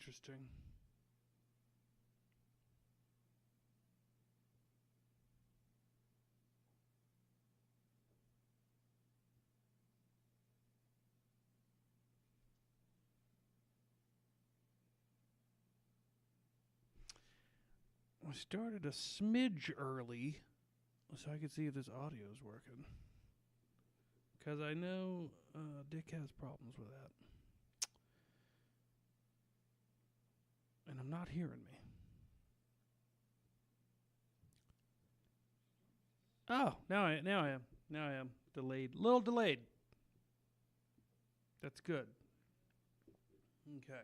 interesting. I started a smidge early so I could see if this audio is working. Because I know Dick has problems with that. And I'm not hearing me. Oh, now I am. Now I am. Delayed. Little delayed. That's good. Okay.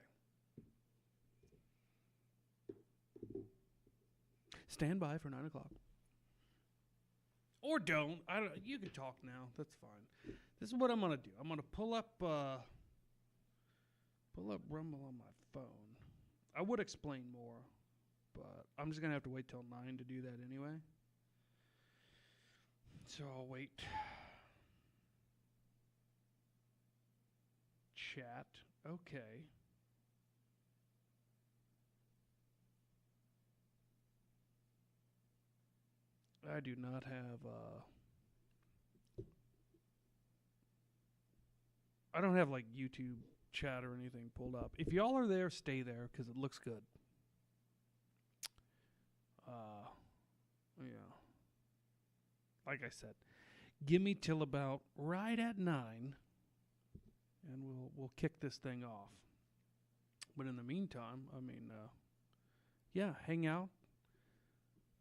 Stand by for 9 o'clock. Or don't. I don't. You can talk now. That's fine. This is what I'm gonna do. I'm gonna pull up Rumble on my phone. I would explain more, but I'm just gonna have to wait till 9 to do that anyway. So I'll wait. Chat. Okay. I do not have I don't have like YouTube chat or anything pulled up. If y'all are there, stay there because it looks good. Yeah. Like I said, give me till about right at 9 and we'll kick this thing off. But in the meantime, I mean, yeah, hang out,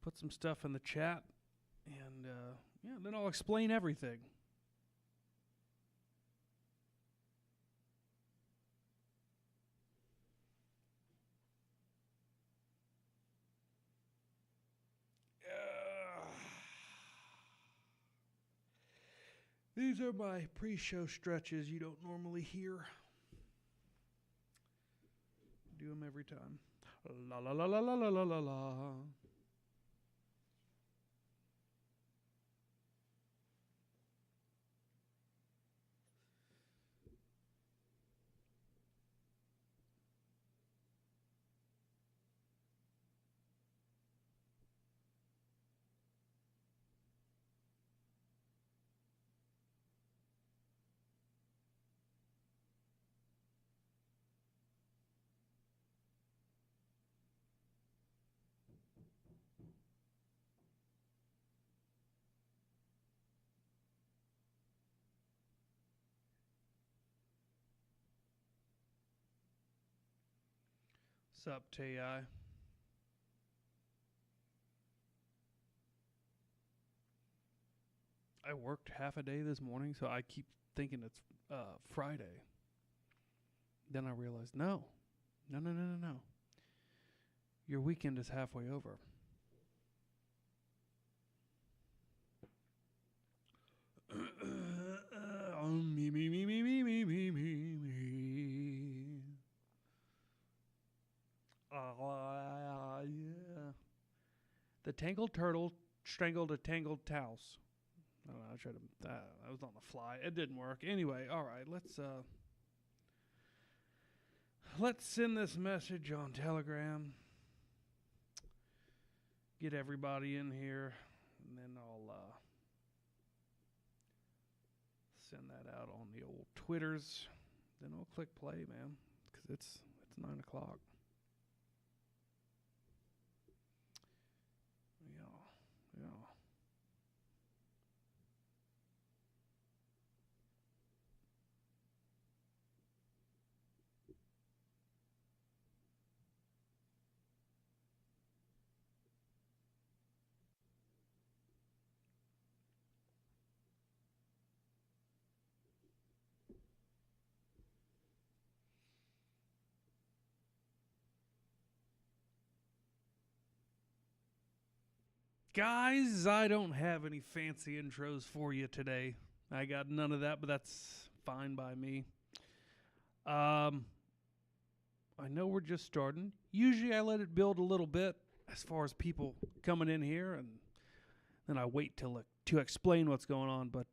put some stuff in the chat, and yeah, then I'll explain everything. These are my pre-show stretches you don't normally hear. Do them every time. La la la la la la la la la. Sup, T.I.? I worked half a day this morning, so I keep thinking it's Friday. Then I realized, no. Your weekend is halfway over. Me. Yeah. The tangled turtle strangled a tangled towel. I don't know. I tried to. I was on the fly. It didn't work. Anyway, all right. Let's send this message on Telegram. Get everybody in here, and then I'll send that out on the old Twitters. Then I'll click play, man, because it's 9 o'clock. Yeah. Guys, I don't have any fancy intros for you today. I got none of that, but that's fine by me. I know we're just starting. Usually I let it build a little bit as far as people coming in here, and then I wait to explain what's going on. But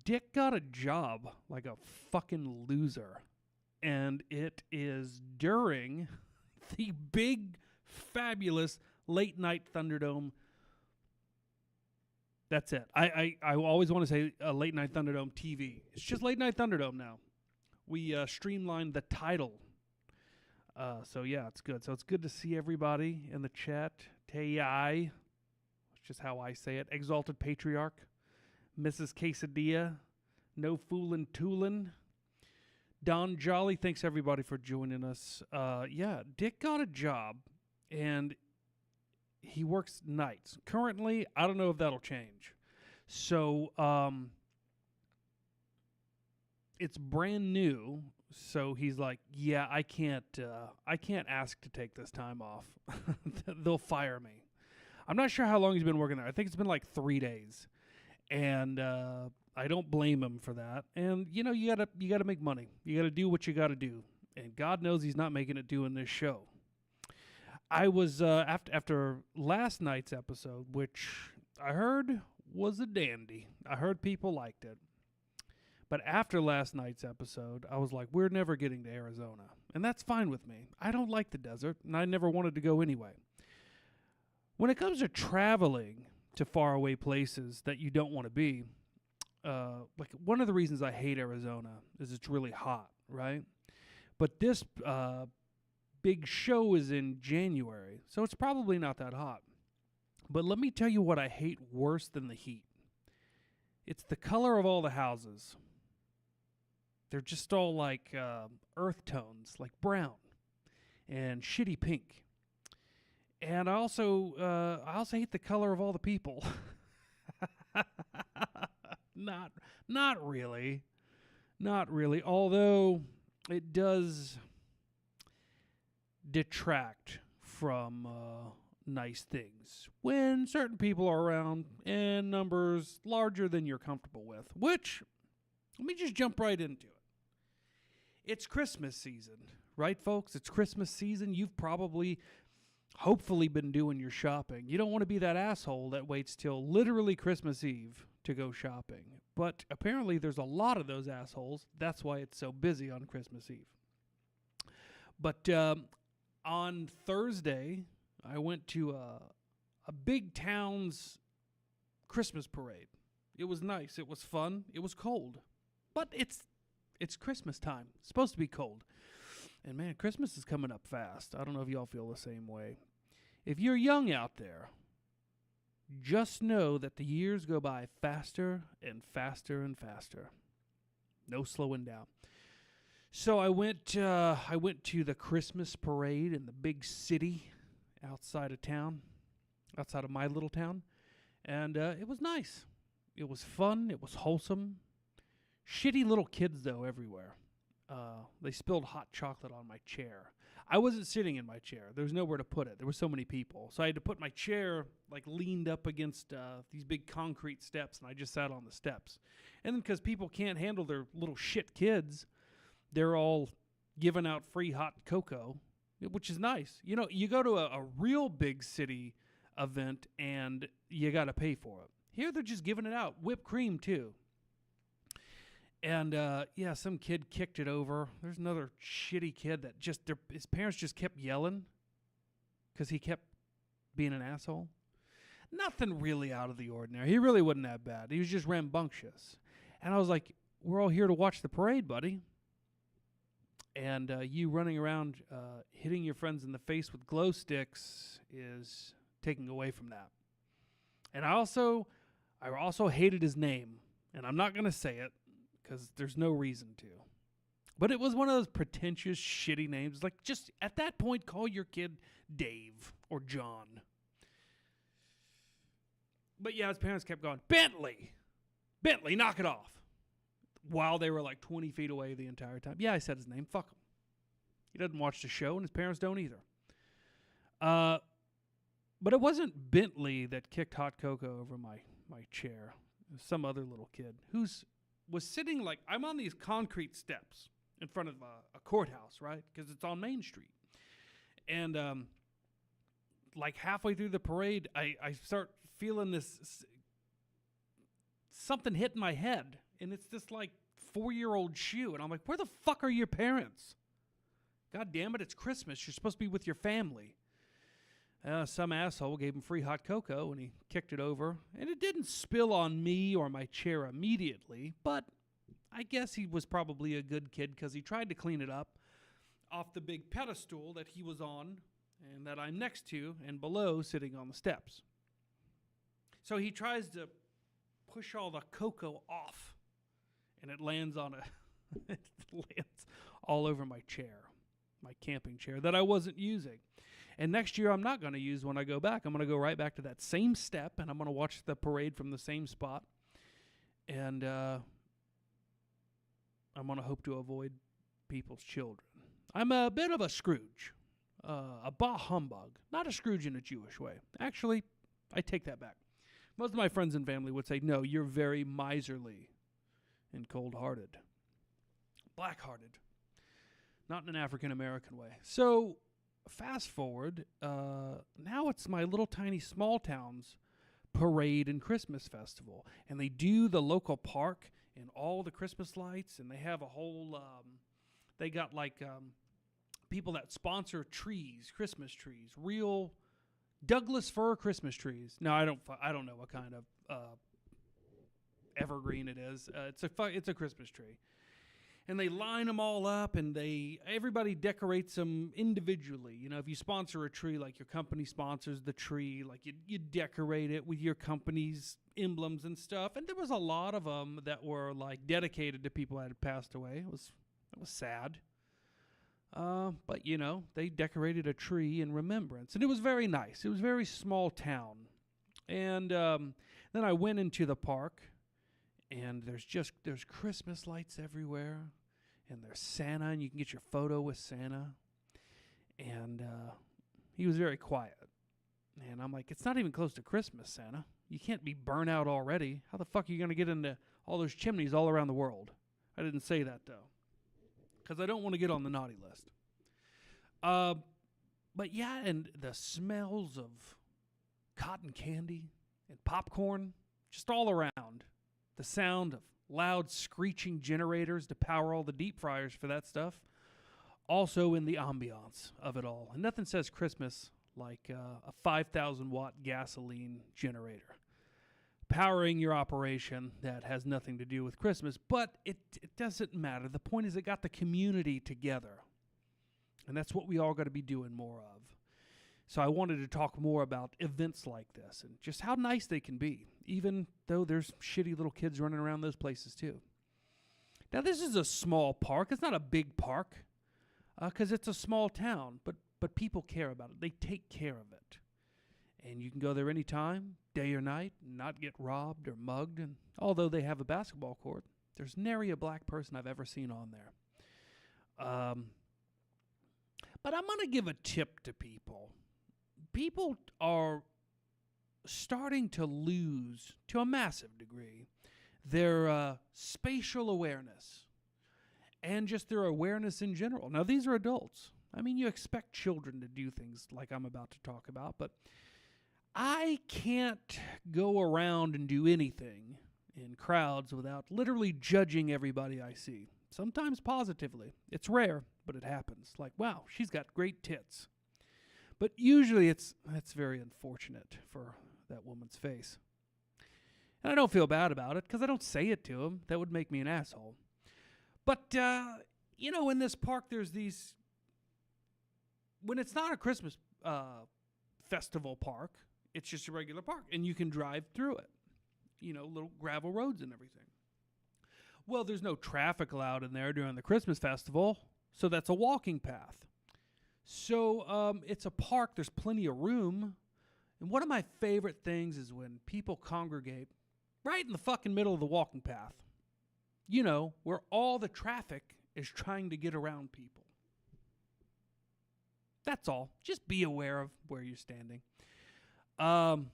Dick got a job like a fucking loser. and it is during the big, fabulous Late Night Thunderdome. That's it. I always want to say Late Night Thunderdome TV. It's just Late Night Thunderdome now. We streamlined the title. So, yeah, it's good. So it's good to see everybody in the chat. Tei, it's just how I say it. Exalted Patriarch. Mrs. Quesadilla. No Foolin' Toolin'. Don Jolly, thanks everybody for joining us. Yeah, Dick got a job, and he works nights. Currently, I don't know if that'll change. So, it's brand new. So he's like, yeah, I can't ask to take this time off. They'll fire me. I'm not sure how long he's been working there. I think it's been like 3 days, and I don't blame him for that. And you know, you gotta make money. You gotta do what you gotta do. And God knows he's not making it doing this show. I was after last night's episode, which I heard was a dandy. I heard people liked it. But after last night's episode, I was like, we're never getting to Arizona. And that's fine with me. I don't like the desert, and I never wanted to go anyway. When it comes to traveling to faraway places that you don't want to be, like one of the reasons I hate Arizona is it's really hot, right? But this big show is in January, so it's probably not that hot. But let me tell you what I hate worse than the heat. It's the color of all the houses. They're just all like earth tones, like brown and shitty pink. And I also hate the color of all the people. Not really. Although it does detract from nice things when certain people are around in numbers larger than you're comfortable with. Which, let me just jump right into it. It's Christmas season, right, folks? It's Christmas season. You've probably, hopefully, been doing your shopping. You don't want to be that asshole that waits till literally Christmas Eve to go shopping. But apparently there's a lot of those assholes. That's why it's so busy on Christmas Eve. But on Thursday, I went to a big town's Christmas parade. It was nice. It was fun. It was cold. But it's Christmas time. It's supposed to be cold. And man, Christmas is coming up fast. I don't know if y'all feel the same way. If you're young out there, just know that the years go by faster and faster and faster. No slowing down. So I went to the Christmas parade in the big city outside of town, outside of my little town, and it was nice. It was fun. It was wholesome. Shitty little kids, though, everywhere. They spilled hot chocolate on my chair. I wasn't sitting in my chair. There was nowhere to put it. There were so many people. So I had to put my chair, like, leaned up against these big concrete steps, and I just sat on the steps. And then because people can't handle their little shit kids, they're all giving out free hot cocoa, which is nice. You know, you go to a real big city event, and you got to pay for it. Here, they're just giving it out. Whipped cream, too. And, yeah, some kid kicked it over. There's another shitty kid that his parents just kept yelling because he kept being an asshole. Nothing really out of the ordinary. He really wasn't that bad. He was just rambunctious. And I was like, we're all here to watch the parade, buddy. And you running around hitting your friends in the face with glow sticks is taking away from that. And I also hated his name. And I'm not going to say it, because there's no reason to. But it was one of those pretentious, shitty names. Like, just at that point, call your kid Dave or John. But yeah, his parents kept going, Bentley, knock it off. While they were like 20 feet away the entire time. Yeah, I said his name. Fuck him. He doesn't watch the show, and his parents don't either. But it wasn't Bentley that kicked hot cocoa over my chair. It was some other little kid was sitting like, I'm on these concrete steps in front of a courthouse, right? Because it's on Main Street. And like halfway through the parade, I start feeling this, something hit my head. And it's this like 4-year-old shoe. And I'm like, where the fuck are your parents? God damn it, it's Christmas. You're supposed to be with your family. Some asshole gave him free hot cocoa, and he kicked it over. And it didn't spill on me or my chair immediately, but I guess he was probably a good kid because he tried to clean it up off the big pedestal that he was on and that I'm next to and below sitting on the steps. So he tries to push all the cocoa off, and it lands on it lands all over my chair, my camping chair that I wasn't using. And next year I'm not going to use when I go back. I'm going to go right back to that same step, and I'm going to watch the parade from the same spot. And I'm going to hope to avoid people's children. I'm a bit of a Scrooge, a bah humbug, not a Scrooge in a Jewish way. Actually, I take that back. Most of my friends and family would say, no, you're very miserly and cold-hearted. Black-hearted. Not in an African-American way. So, fast forward, now it's my little tiny small town's parade and Christmas festival. And they do the local park and all the Christmas lights, and they have a whole, they got like people that sponsor trees, Christmas trees, real Douglas fir Christmas trees. No, I don't know what kind of evergreen it is. It's a Christmas tree. And they line them all up, and everybody decorates them individually. You know, if you sponsor a tree, like your company sponsors the tree, like you decorate it with your company's emblems and stuff. And there was a lot of them that were like dedicated to people that had passed away. It was sad. But you know, they decorated a tree in remembrance, and it was very nice. It was a very small town. And then I went into the park. And there's Christmas lights everywhere, and there's Santa, and you can get your photo with Santa. And he was very quiet. And I'm like, it's not even close to Christmas, Santa. You can't be burnt out already. How the fuck are you going to get into all those chimneys all around the world? I didn't say that, though, because I don't want to get on the naughty list. But yeah, and the smells of cotton candy and popcorn just all around. The sound of loud screeching generators to power all the deep fryers for that stuff. Also in the ambiance of it all. And nothing says Christmas like a 5,000 watt gasoline generator powering your operation that has nothing to do with Christmas. But it doesn't matter. The point is it got the community together. And that's what we all got to be doing more of. So I wanted to talk more about events like this and just how nice they can be, even though there's shitty little kids running around those places too. Now, this is a small park. It's not a big park because it's a small town, but people care about it. They take care of it. And you can go there anytime, day or night, and not get robbed or mugged. And although they have a basketball court, there's nary a black person I've ever seen on there. But I'm going to give a tip to people. People are starting to lose, to a massive degree, their spatial awareness and just their awareness in general. Now, these are adults. I mean, you expect children to do things like I'm about to talk about, but I can't go around and do anything in crowds without literally judging everybody I see. Sometimes positively. It's rare, but it happens. Like, wow, she's got great tits. But usually that's very unfortunate for that woman's face. And I don't feel bad about it because I don't say it to him. That would make me an asshole. But, you know, in this park there's these... When it's not a Christmas festival park, it's just a regular park. And you can drive through it. You know, little gravel roads and everything. Well, there's no traffic allowed in there during the Christmas festival, so that's a walking path. So it's a park. There's plenty of room. And one of my favorite things is when people congregate right in the fucking middle of the walking path. You know, where all the traffic is trying to get around people. That's all. Just be aware of where you're standing. It's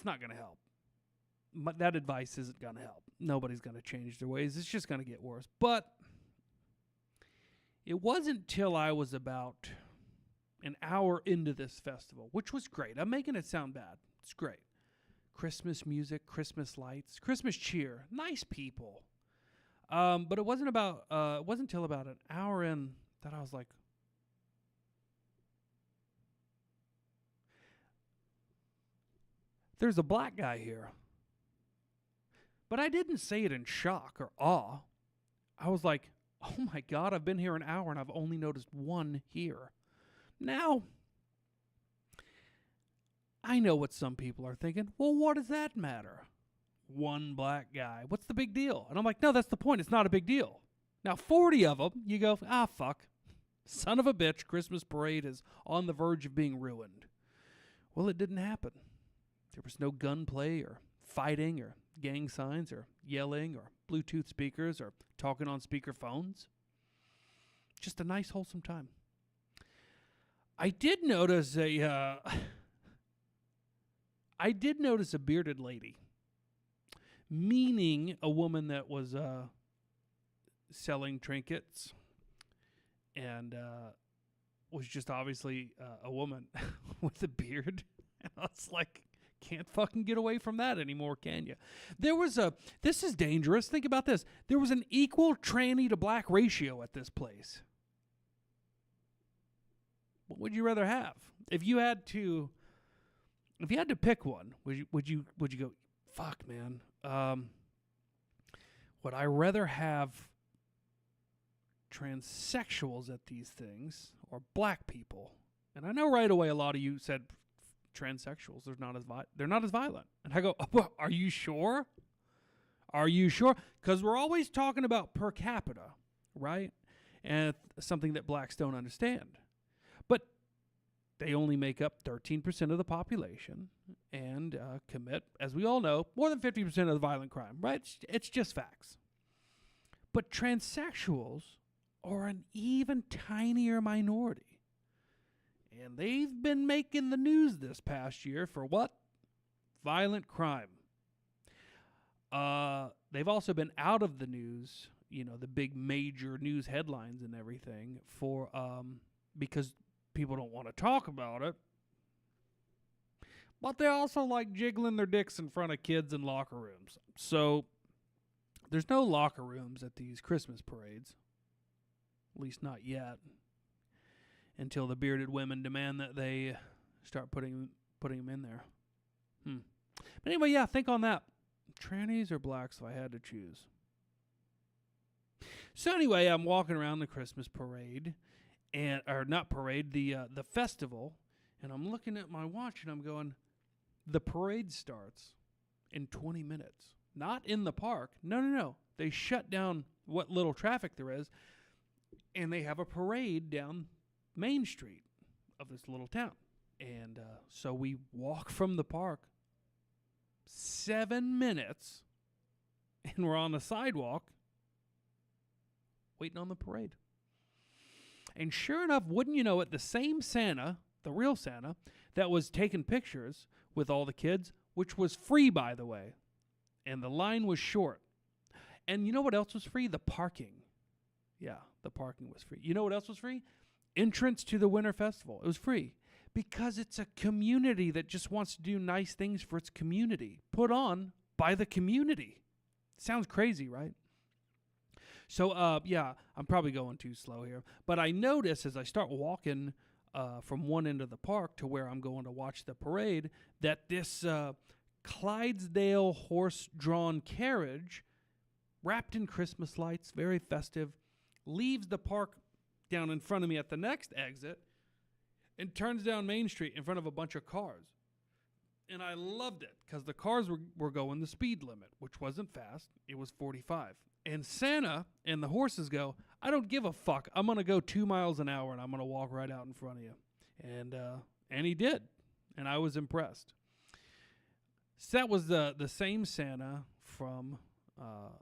not going to help. That advice isn't going to help. Nobody's going to change their ways. It's just going to get worse. But it wasn't till I was about an hour into this festival, which was great. I'm making it sound bad. It's great. Christmas music, Christmas lights, Christmas cheer, nice people. But it wasn't until about an hour in that I was like, there's a black guy here. But I didn't say it in shock or awe. I was like, oh my God, I've been here an hour and I've only noticed one here. Now, I know what some people are thinking. Well, what does that matter? One black guy. What's the big deal? And I'm like, no, that's the point. It's not a big deal. Now, 40 of them, you go, fuck. Son of a bitch, Christmas parade is on the verge of being ruined. Well, it didn't happen. There was no gunplay or fighting or gang signs or yelling or Bluetooth speakers or talking on speaker phones. Just a nice, wholesome time. I did notice a bearded lady, meaning a woman that was selling trinkets and was just obviously a woman with a beard. And I was like, can't fucking get away from that anymore, can you? This is dangerous. Think about this. There was an equal tranny to black ratio at this place. What would you rather have? If you had to pick one, would you go, fuck, man? Would I rather have transsexuals at these things or black people? And I know right away a lot of you said transsexuals. They're not as violent. And I go, are you sure? Are you sure? Because we're always talking about per capita, right? And something that blacks don't understand. But they only make up 13% of the population and commit, as we all know, more than 50% of the violent crime, right? It's just facts. But transsexuals are an even tinier minority. And they've been making the news this past year for what? Violent crime. They've also been out of the news, the big major news headlines and everything for because people don't want to talk about it. But they also like jiggling their dicks in front of kids in locker rooms. So there's no locker rooms at these Christmas parades. At least not yet. Until the bearded women demand that they start putting them in there. But anyway, yeah, think on that. Trannies or blacks if I had to choose. So anyway, I'm walking around the Christmas parade, the festival, and I'm looking at my watch and I'm going, the parade starts in 20 minutes. Not in the park. No. They shut down what little traffic there is, and they have a parade down Main Street of this little town. And so we walk from the park 7 minutes, and we're on the sidewalk waiting on the parade. And sure enough, wouldn't you know it, the same Santa, the real Santa, that was taking pictures with all the kids, which was free, by the way, and the line was short. And you know what else was free? The parking. Yeah, the parking was free. You know what else was free? Entrance to the Winter Festival. It was free because it's a community that just wants to do nice things for its community, put on by the community. Sounds crazy, right? So, yeah, I'm probably going too slow here. But I notice as I start walking from one end of the park to where I'm going to watch the parade that this Clydesdale horse-drawn carriage, wrapped in Christmas lights, very festive, leaves the park down in front of me at the next exit and turns down Main Street in front of a bunch of cars. And I loved it because the cars were going the speed limit, which wasn't fast. It was 45. And Santa and the horses go, I don't give a fuck. I'm going to go 2 miles an hour and I'm going to walk right out in front of you. And he did. And I was impressed. So that was the same Santa from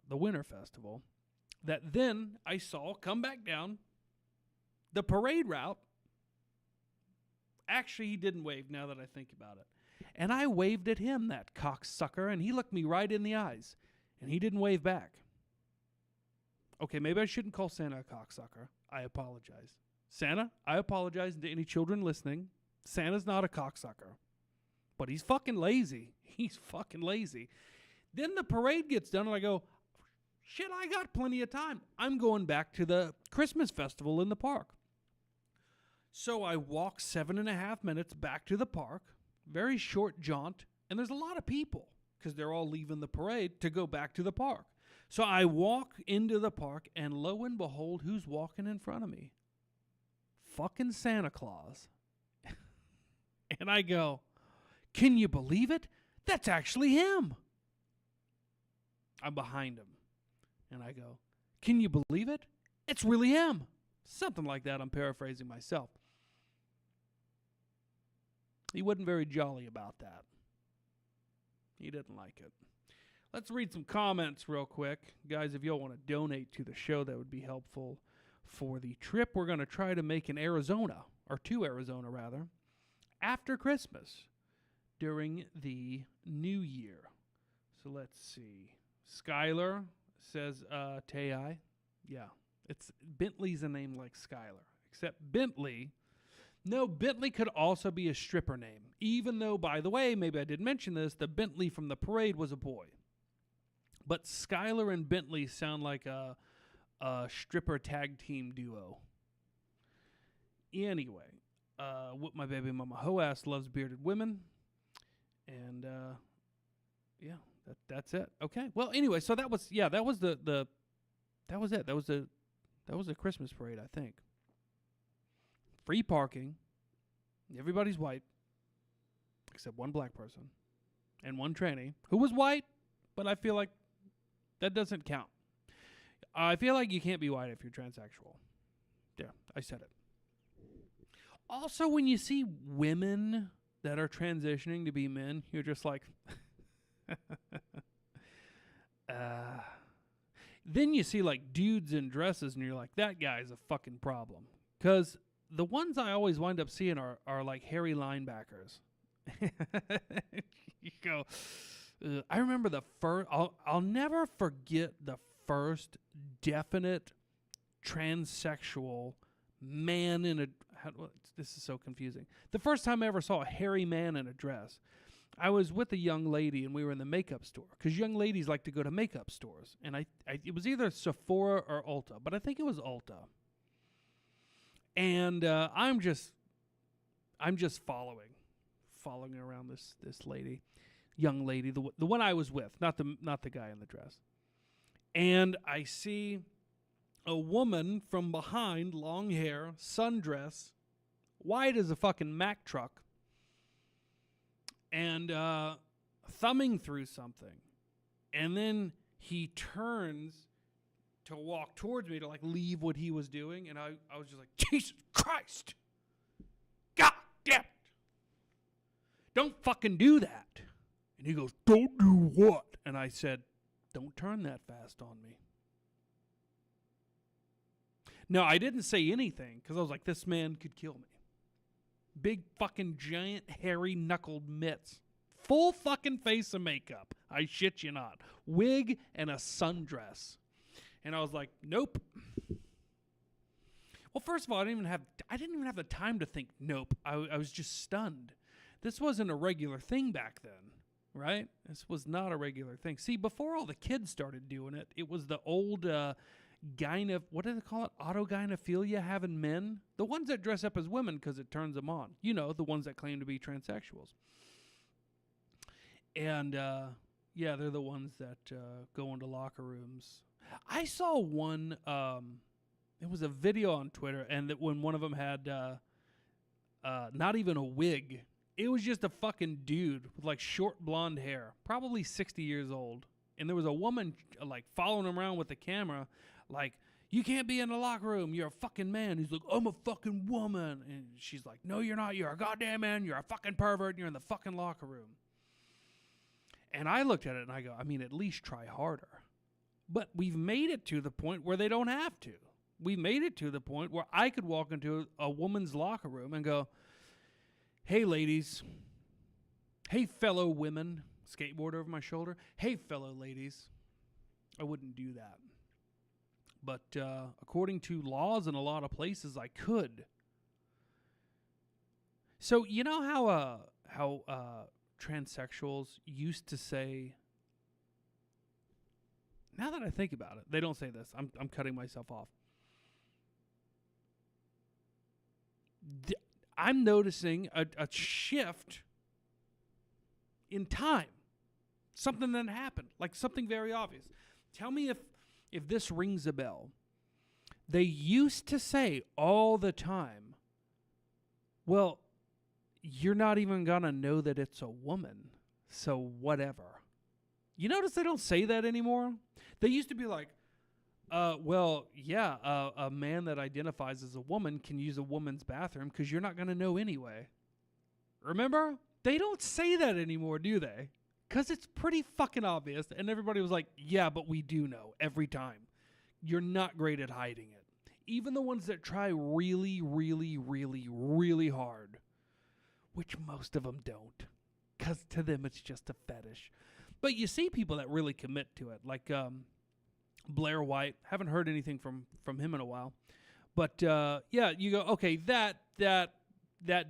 the Winter Festival that then I saw come back down the parade route. Actually, he didn't wave now that I think about it. And I waved at him, that cocksucker, and he looked me right in the eyes. And he didn't wave back. Okay, maybe I shouldn't call Santa a cocksucker. I apologize. Santa, I apologize to any children listening. Santa's not a cocksucker. But he's fucking lazy. He's fucking lazy. Then the parade gets done, and I go, Shit, I got plenty of time. I'm going back to the Christmas festival in the park. So I walk 7.5 minutes back to the park, very short jaunt, and there's a lot of people because they're all leaving the parade to go back to the park. So I walk into the park, and lo and behold, who's walking in front of me? Fucking Santa Claus. And I go, can you believe it? That's actually him. I'm behind him. And I go, can you believe it? It's really him. Something like that. I'm paraphrasing myself. He wasn't very jolly about that. He didn't like it. Let's read some comments real quick. Guys, if y'all want to donate to the show, that would be helpful for the trip we're going to try to make in Arizona, or to Arizona rather, after Christmas during the new year. So let's see. Skylar says Tei. Yeah, it's Bentley's a name like Skylar, except Bentley. No, Bentley could also be a stripper name, even though, by the way, maybe I did mention this, the Bentley from the parade was a boy. But Skylar and Bentley sound like a stripper tag team duo. Anyway, what my baby mama Hoass loves bearded women. And, yeah, that's it. Okay. Well, anyway, so that was it. That was the Christmas parade, I think. Free parking. Everybody's white, except one black person and one tranny who was white, but I feel like that doesn't count. I feel like you can't be white if you're transsexual. Yeah, I said it. Also, when you see women that are transitioning to be men, you're just like, then you see like dudes in dresses and you're like, that guy's a fucking problem. Because the ones I always wind up seeing are like hairy linebackers. You go, I remember the first, I'll never forget the first definite transsexual man in a, this is so confusing. The first time I ever saw a hairy man in a dress, I was with a young lady and we were in the makeup store because young ladies like to go to makeup stores. And it was either Sephora or Ulta, but I think it was Ulta. And I'm just following around this lady, young lady, the one I was with, not the guy in the dress. And I see a woman from behind, long hair, sundress, white as a fucking Mack truck, and thumbing through something. And then he turns to walk towards me to like leave what he was doing, and I was just like, Jesus Christ, God damn it, don't fucking do that. And he goes, don't do what? And I said, don't turn that fast on me. No, I didn't say anything because I was like, this man could kill me. Big fucking giant hairy knuckled mitts, full fucking face of makeup, I shit you not, wig and a sundress. And I was like, nope. Well, first of all, I didn't even have the time to think nope. I was just stunned. This wasn't a regular thing back then, right? This was not a regular thing. See, before all the kids started doing it, it was the old what do they call it? Autogynephilia having men. The ones that dress up as women because it turns them on. You know, the ones that claim to be transsexuals. And, yeah, they're the ones that go into locker rooms. I saw one, it was a video on Twitter, and that when one of them had not even a wig, it was just a fucking dude with like short blonde hair, probably 60 years old. And there was a woman like following him around with the camera, like, you can't be in the locker room, you're a fucking man. He's like, I'm a fucking woman. And she's like, no, you're not, you're a goddamn man, you're a fucking pervert, and you're in the fucking locker room. And I looked at it and I go, I mean, at least try harder. But we've made it to the point where they don't have to. We made it to the point where I could walk into a woman's locker room and go, hey, ladies. Hey, fellow women. Skateboard over my shoulder. Hey, fellow ladies. I wouldn't do that. But according to laws in a lot of places, I could. So you know how transsexuals used to say, Now that I think about it, they don't say this. I'm cutting myself off. I'm noticing a shift in time. Something that happened, like something very obvious. Tell me if this rings a bell. They used to say all the time, well, you're not even going to know that it's a woman, so whatever. You notice they don't say that anymore? They used to be like, a man that identifies as a woman can use a woman's bathroom because you're not going to know anyway. Remember? They don't say that anymore, do they? Because it's pretty fucking obvious. And everybody was like, yeah, but we do know every time. You're not great at hiding it. Even the ones that try really, really, really, really hard, which most of them don't, because to them it's just a fetish. But you see people that really commit to it, like Blair White. Haven't heard anything from him in a while. But you go, okay, that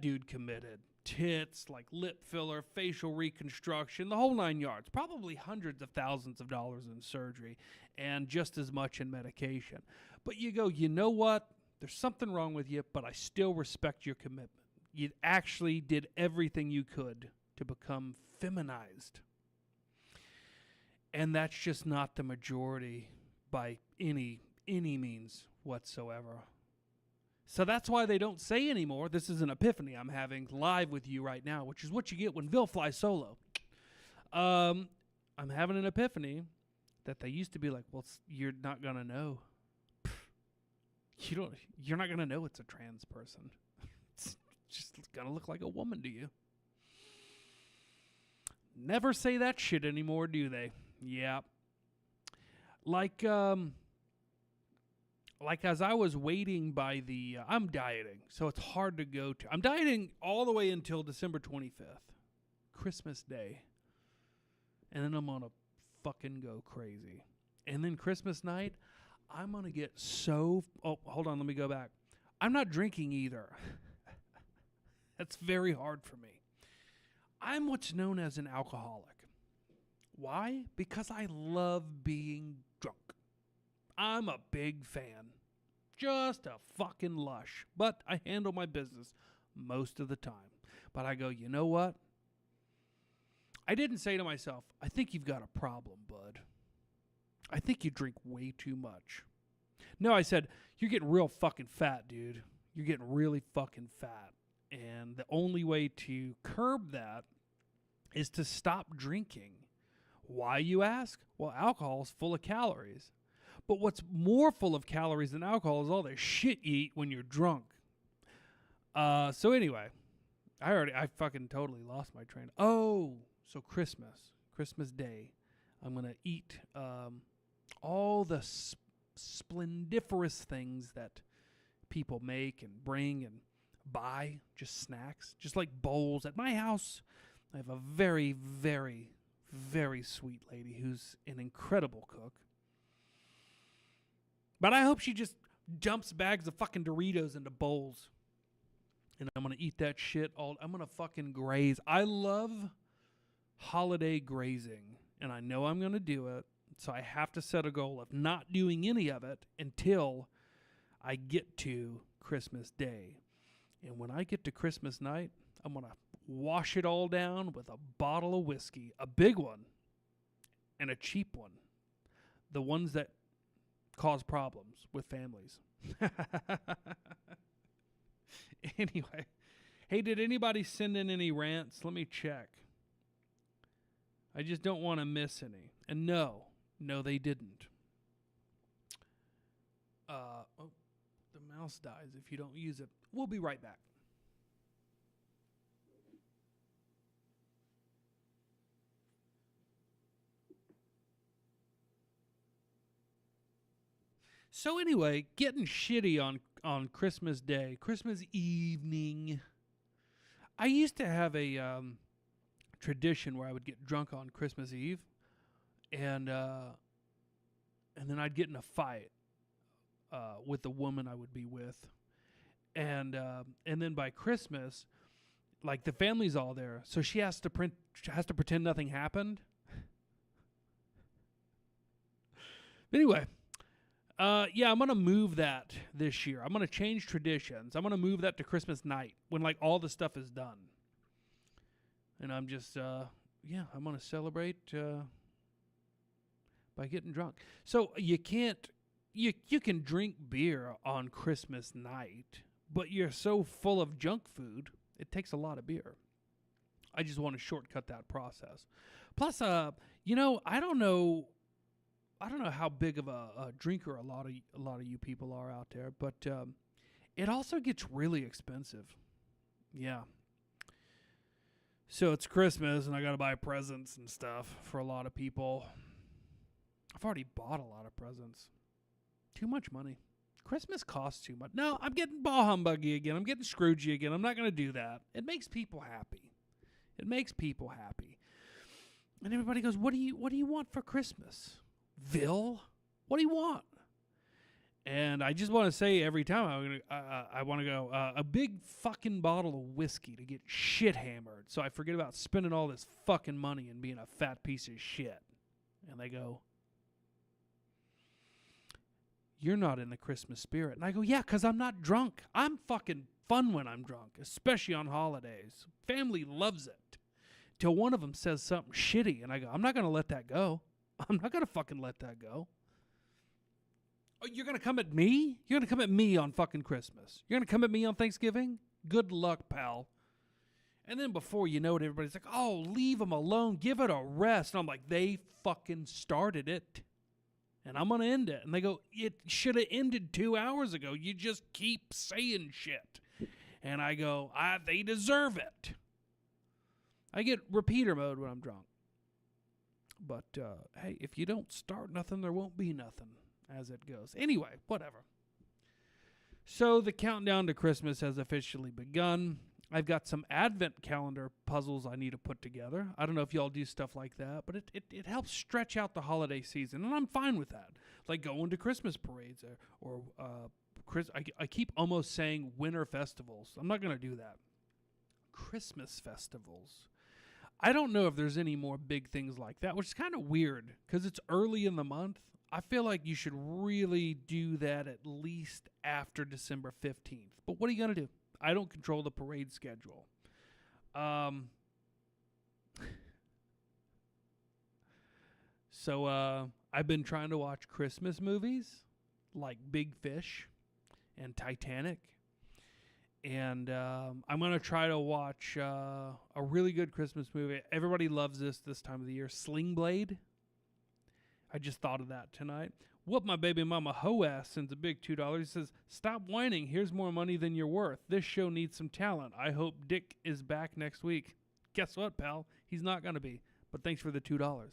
dude committed. Tits, like lip filler, facial reconstruction, the whole 9 yards. Probably hundreds of thousands of dollars in surgery and just as much in medication. But you go, you know what? There's something wrong with you, but I still respect your commitment. You actually did everything you could to become feminized. And that's just not the majority by any means whatsoever. So that's why they don't say anymore. This is an epiphany I'm having live with you right now, which is what you get when Bill flies solo. I'm having an epiphany that they used to be like, well, you're not going to know. You're not going to know it's a trans person. It's just going to look like a woman to you. Never say that shit anymore, do they? Yeah. Like as I was waiting by I'm dieting, so it's hard to go to. I'm dieting all the way until December 25th, Christmas Day. And then I'm going to fucking go crazy. And then Christmas night, I'm going to get so... Oh, hold on, let me go back. I'm not drinking either. That's very hard for me. I'm what's known as an alcoholic. Why? Because I love being drunk. I'm a big fan. Just a fucking lush. But I handle my business most of the time. But I go, you know what? I didn't say to myself, I think you've got a problem, bud. I think you drink way too much. No, I said, you're getting real fucking fat, dude. You're getting really fucking fat. And the only way to curb that is to stop drinking. Why, you ask? Well, alcohol is full of calories. But what's more full of calories than alcohol is all the shit you eat when you're drunk. So anyway, I fucking totally lost my train. Oh, so Christmas Day, I'm going to eat all the splendiferous things that people make and bring and buy, just snacks, just like bowls. At my house, I have a very, very, very sweet lady who's an incredible cook. But I hope she just dumps bags of fucking Doritos into bowls. And I'm going to eat that shit I'm going to fucking graze. I love holiday grazing. And I know I'm going to do it. So I have to set a goal of not doing any of it until I get to Christmas Day. And when I get to Christmas night, I'm going to wash it all down with a bottle of whiskey. A big one. And a cheap one. The ones that cause problems with families. Anyway. Hey, did anybody send in any rants? Let me check. I just don't want to miss any. And no, they didn't. The mouse dies if you don't use it. We'll be right back. So anyway, getting shitty on Christmas Day, Christmas evening. I used to have a tradition where I would get drunk on Christmas Eve, and then I'd get in a fight with the woman I would be with, and then by Christmas, like the family's all there, so she has to pretend nothing happened. Anyway, yeah, I'm going to move that this year. I'm going to change traditions. I'm going to move that to Christmas night when, like, all the stuff is done. And I'm just, I'm going to celebrate by getting drunk. So you can't, you can drink beer on Christmas night, but you're so full of junk food, it takes a lot of beer. I just want to shortcut that process. Plus, I don't know how big of a drinker a lot of you people are out there, but it also gets really expensive. Yeah. So it's Christmas, and I got to buy presents and stuff for a lot of people. I've already bought a lot of presents. Too much money. Christmas costs too much. No, I'm getting bah humbuggy again. I'm getting Scroogey again. I'm not going to do that. It makes people happy. It makes people happy. And everybody goes, what do you want for Christmas? Vil? What do you want? And I just want to say every time I want to go, a big fucking bottle of whiskey to get shit hammered so I forget about spending all this fucking money and being a fat piece of shit. And they go, you're not in the Christmas spirit. And I go, yeah, because I'm not drunk. I'm fucking fun when I'm drunk, especially on holidays. Family loves it. Till one of them says something shitty, and I go, I'm not going to let that go. I'm not going to fucking let that go. Oh, you're going to come at me? You're going to come at me on fucking Christmas. You're going to come at me on Thanksgiving? Good luck, pal. And then before you know it, everybody's like, oh, leave them alone. Give it a rest. And I'm like, they fucking started it. And I'm going to end it. And they go, it should have ended 2 hours ago. You just keep saying shit. And I go, they deserve it. I get repeater mode when I'm drunk. But, hey, if you don't start nothing, there won't be nothing, as it goes. Anyway, whatever. So the countdown to Christmas has officially begun. I've got some advent calendar puzzles I need to put together. I don't know if y'all do stuff like that, but it helps stretch out the holiday season, and I'm fine with that. Like going to Christmas parades or I keep almost saying winter festivals. I'm not going to do that. Christmas festivals. I don't know if there's any more big things like that, which is kind of weird because it's early in the month. I feel like you should really do that at least after December 15th. But what are you going to do? I don't control the parade schedule. So I've been trying to watch Christmas movies like Big Fish and Titanic. And I'm going to try to watch a really good Christmas movie. Everybody loves this time of the year. Sling Blade. I just thought of that tonight. Whoop my baby mama hoe ass sends a big $2. He says, stop whining. Here's more money than you're worth. This show needs some talent. I hope Dick is back next week. Guess what, pal? He's not going to be. But thanks for the $2.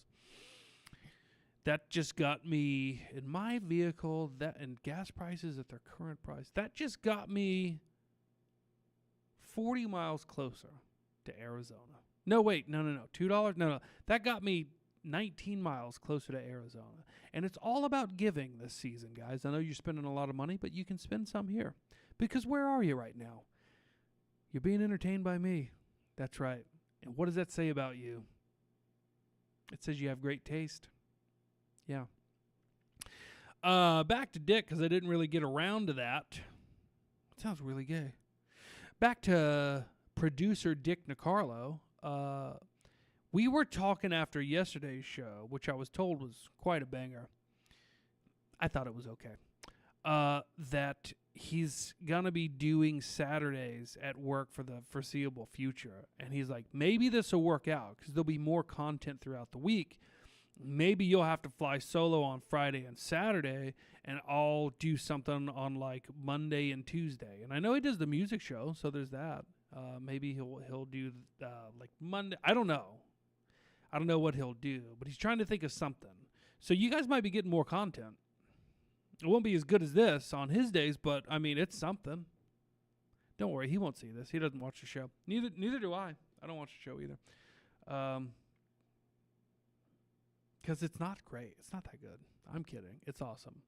That just got me in my vehicle, that and gas prices at their current price. That just got me 40 miles closer to Arizona. No, wait. No. $2? No. That got me 19 miles closer to Arizona. And it's all about giving this season, guys. I know you're spending a lot of money, but you can spend some here. Because where are you right now? You're being entertained by me. That's right. And what does that say about you? It says you have great taste. Yeah. Back to Dick, because I didn't really get around to that. It sounds really gay. Back to producer Dick Nicarlo. We were talking after yesterday's show, which I was told was quite a banger. I thought it was okay. That he's going to be doing Saturdays at work for the foreseeable future. And he's like, maybe this will work out because there'll be more content throughout the week. Maybe you'll have to fly solo on Friday and Saturday, and I'll do something on like Monday and Tuesday. And I know he does the music show, so there's that. Maybe he'll do like Monday. I don't know. I don't know what he'll do, but he's trying to think of something. So you guys might be getting more content. It won't be as good as this on his days, but I mean, it's something. Don't worry, he won't see this. He doesn't watch the show. Neither do I. I don't watch the show either. Because it's not great. It's not that good. I'm kidding. It's awesome.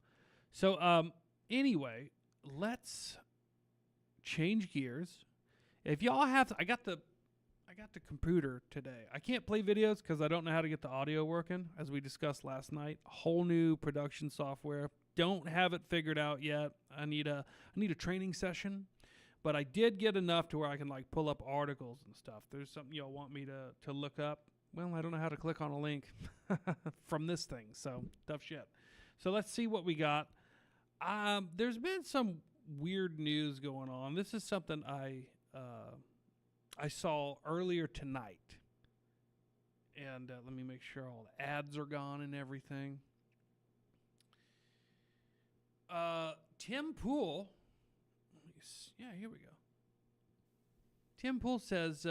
So anyway, let's change gears. If y'all have, I got got the computer today. I can't play videos because I don't know how to get the audio working, as we discussed last night. Whole new production software. Don't have it figured out yet. I need a training session, but I did get enough to where I can like pull up articles and stuff. There's something y'all want me to look up. Well, I don't know how to click on a link from this thing, so tough shit. So let's see what we got. There's been some weird news going on. This is something I saw earlier tonight. And let me make sure all the ads are gone and everything. Tim Pool. Yeah, here we go. Tim Pool says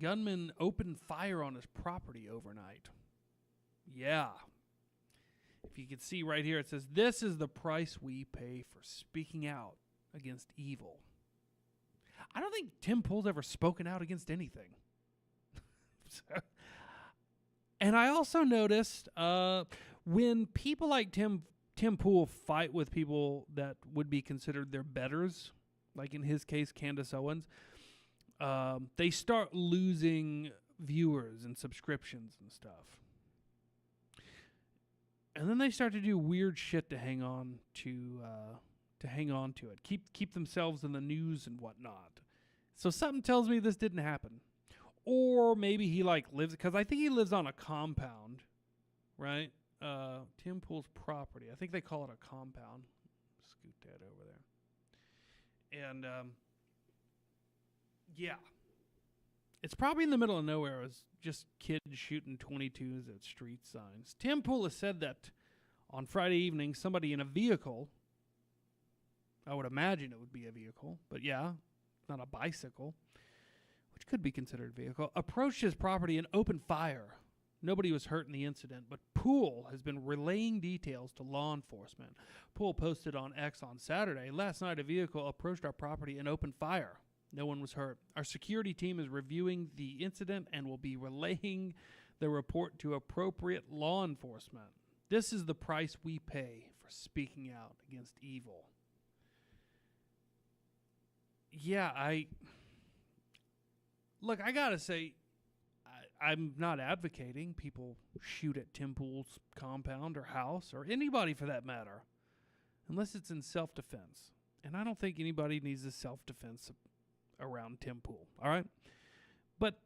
gunman opened fire on his property overnight. Yeah. If you can see right here, it says, "This is the price we pay for speaking out against evil." I don't think Tim Pool's ever spoken out against anything. And I also noticed when people like Tim Pool fight with people that would be considered their betters, like in his case, Candace Owens, they start losing viewers and subscriptions and stuff. And then they start to do weird shit to hang on to it. Keep themselves in the news and whatnot. So something tells me this didn't happen. Or maybe he like lives, because I think he lives on a compound, right? Tim Pool's property. I think they call it a compound. Scoot that over there. And yeah. It's probably in the middle of nowhere. It was just kids shooting 22s at street signs. Tim Pool has said that on Friday evening, somebody in a vehicle, I would imagine it would be a vehicle, but yeah, not a bicycle, which could be considered a vehicle, approached his property and opened fire. Nobody was hurt in the incident, but Pool has been relaying details to law enforcement. Pool posted on X on Saturday, "Last night a vehicle approached our property and opened fire. No one was hurt. Our security team is reviewing the incident and will be relaying the report to appropriate law enforcement. This is the price we pay for speaking out against evil." Yeah, I gotta say, I'm not advocating people shoot at Tim Pool's compound or house or anybody for that matter, unless it's in self-defense. And I don't think anybody needs a self-defense around Tim Pool, all right? But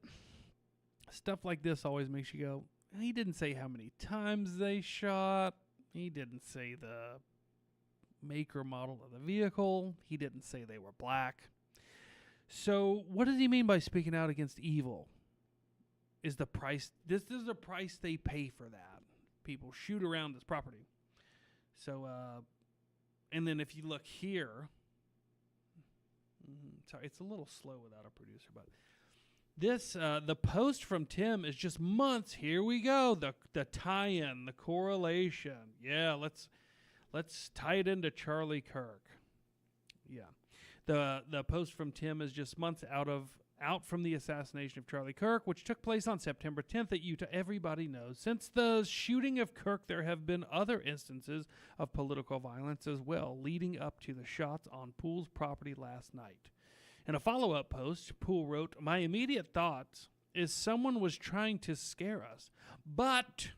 stuff like this always makes you go, he didn't say how many times they shot. He didn't say the make or model of the vehicle. He didn't say they were black. So what does he mean by speaking out against evil? Is the price, this is the price they pay for that. People shoot around this property. So, and then if you look here, sorry, it's a little slow without a producer, but this, the post from Tim is just months. Here we go. The tie-in, the correlation. Yeah, let's tie it into Charlie Kirk. Yeah. The post from Tim is just months out from the assassination of Charlie Kirk, which took place on September 10th at Utah. Everybody knows. Since the shooting of Kirk, there have been other instances of political violence as well, leading up to the shots on Pool's property last night. In a follow-up post, Pool wrote, "My immediate thought is someone was trying to scare us, but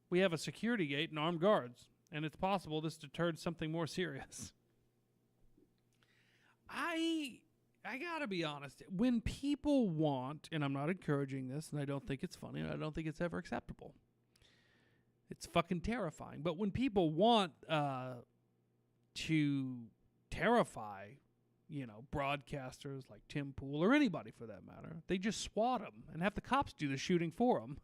we have a security gate and armed guards, and it's possible this deterred something more serious." I gotta be honest. When people want, and I'm not encouraging this, and I don't think it's funny, and I don't think it's ever acceptable. It's fucking terrifying. But when people want to terrify, broadcasters like Tim Pool or anybody for that matter, they just swat them and have the cops do the shooting for them.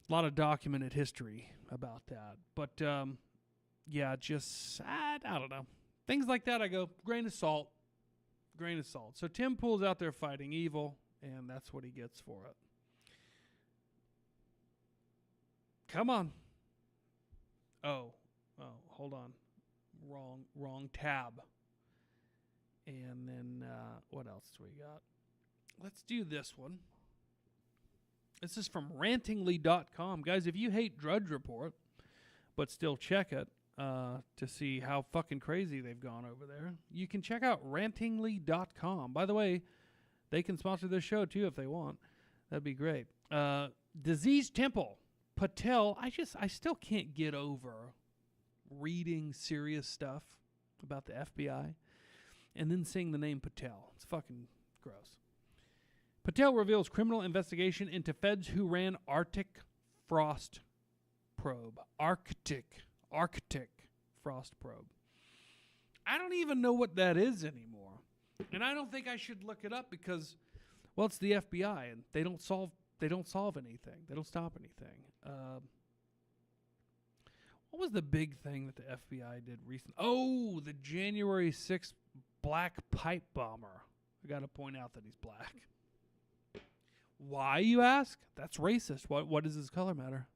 A lot of documented history about that. But, yeah, just, I don't know. Things like that, I go, grain of salt. Grain of salt. So Tim Pool's out there fighting evil, and that's what he gets for it. Come on. Oh, hold on. Wrong tab. And then, what else do we got? Let's do this one. This is from rantingly.com. Guys, if you hate Drudge Report, but still check it, to see how fucking crazy they've gone over there, you can check out rantingly.com. By the way, They can sponsor this show too if they want. That'd be great. Disease Temple. Patel. I still can't get over reading serious stuff about the FBI and then seeing the name Patel. It's fucking gross. Patel reveals criminal investigation into feds who ran Arctic frost probe. Arctic frost probe. I don't even know what that is anymore. And I don't think I should look it up because, well, it's the FBI and they don't solve anything. They don't stop anything. What was the big thing that the FBI did recently? Oh, the January 6th black pipe bomber. I got to point out that he's black. Why, you ask? That's racist. What does his color matter?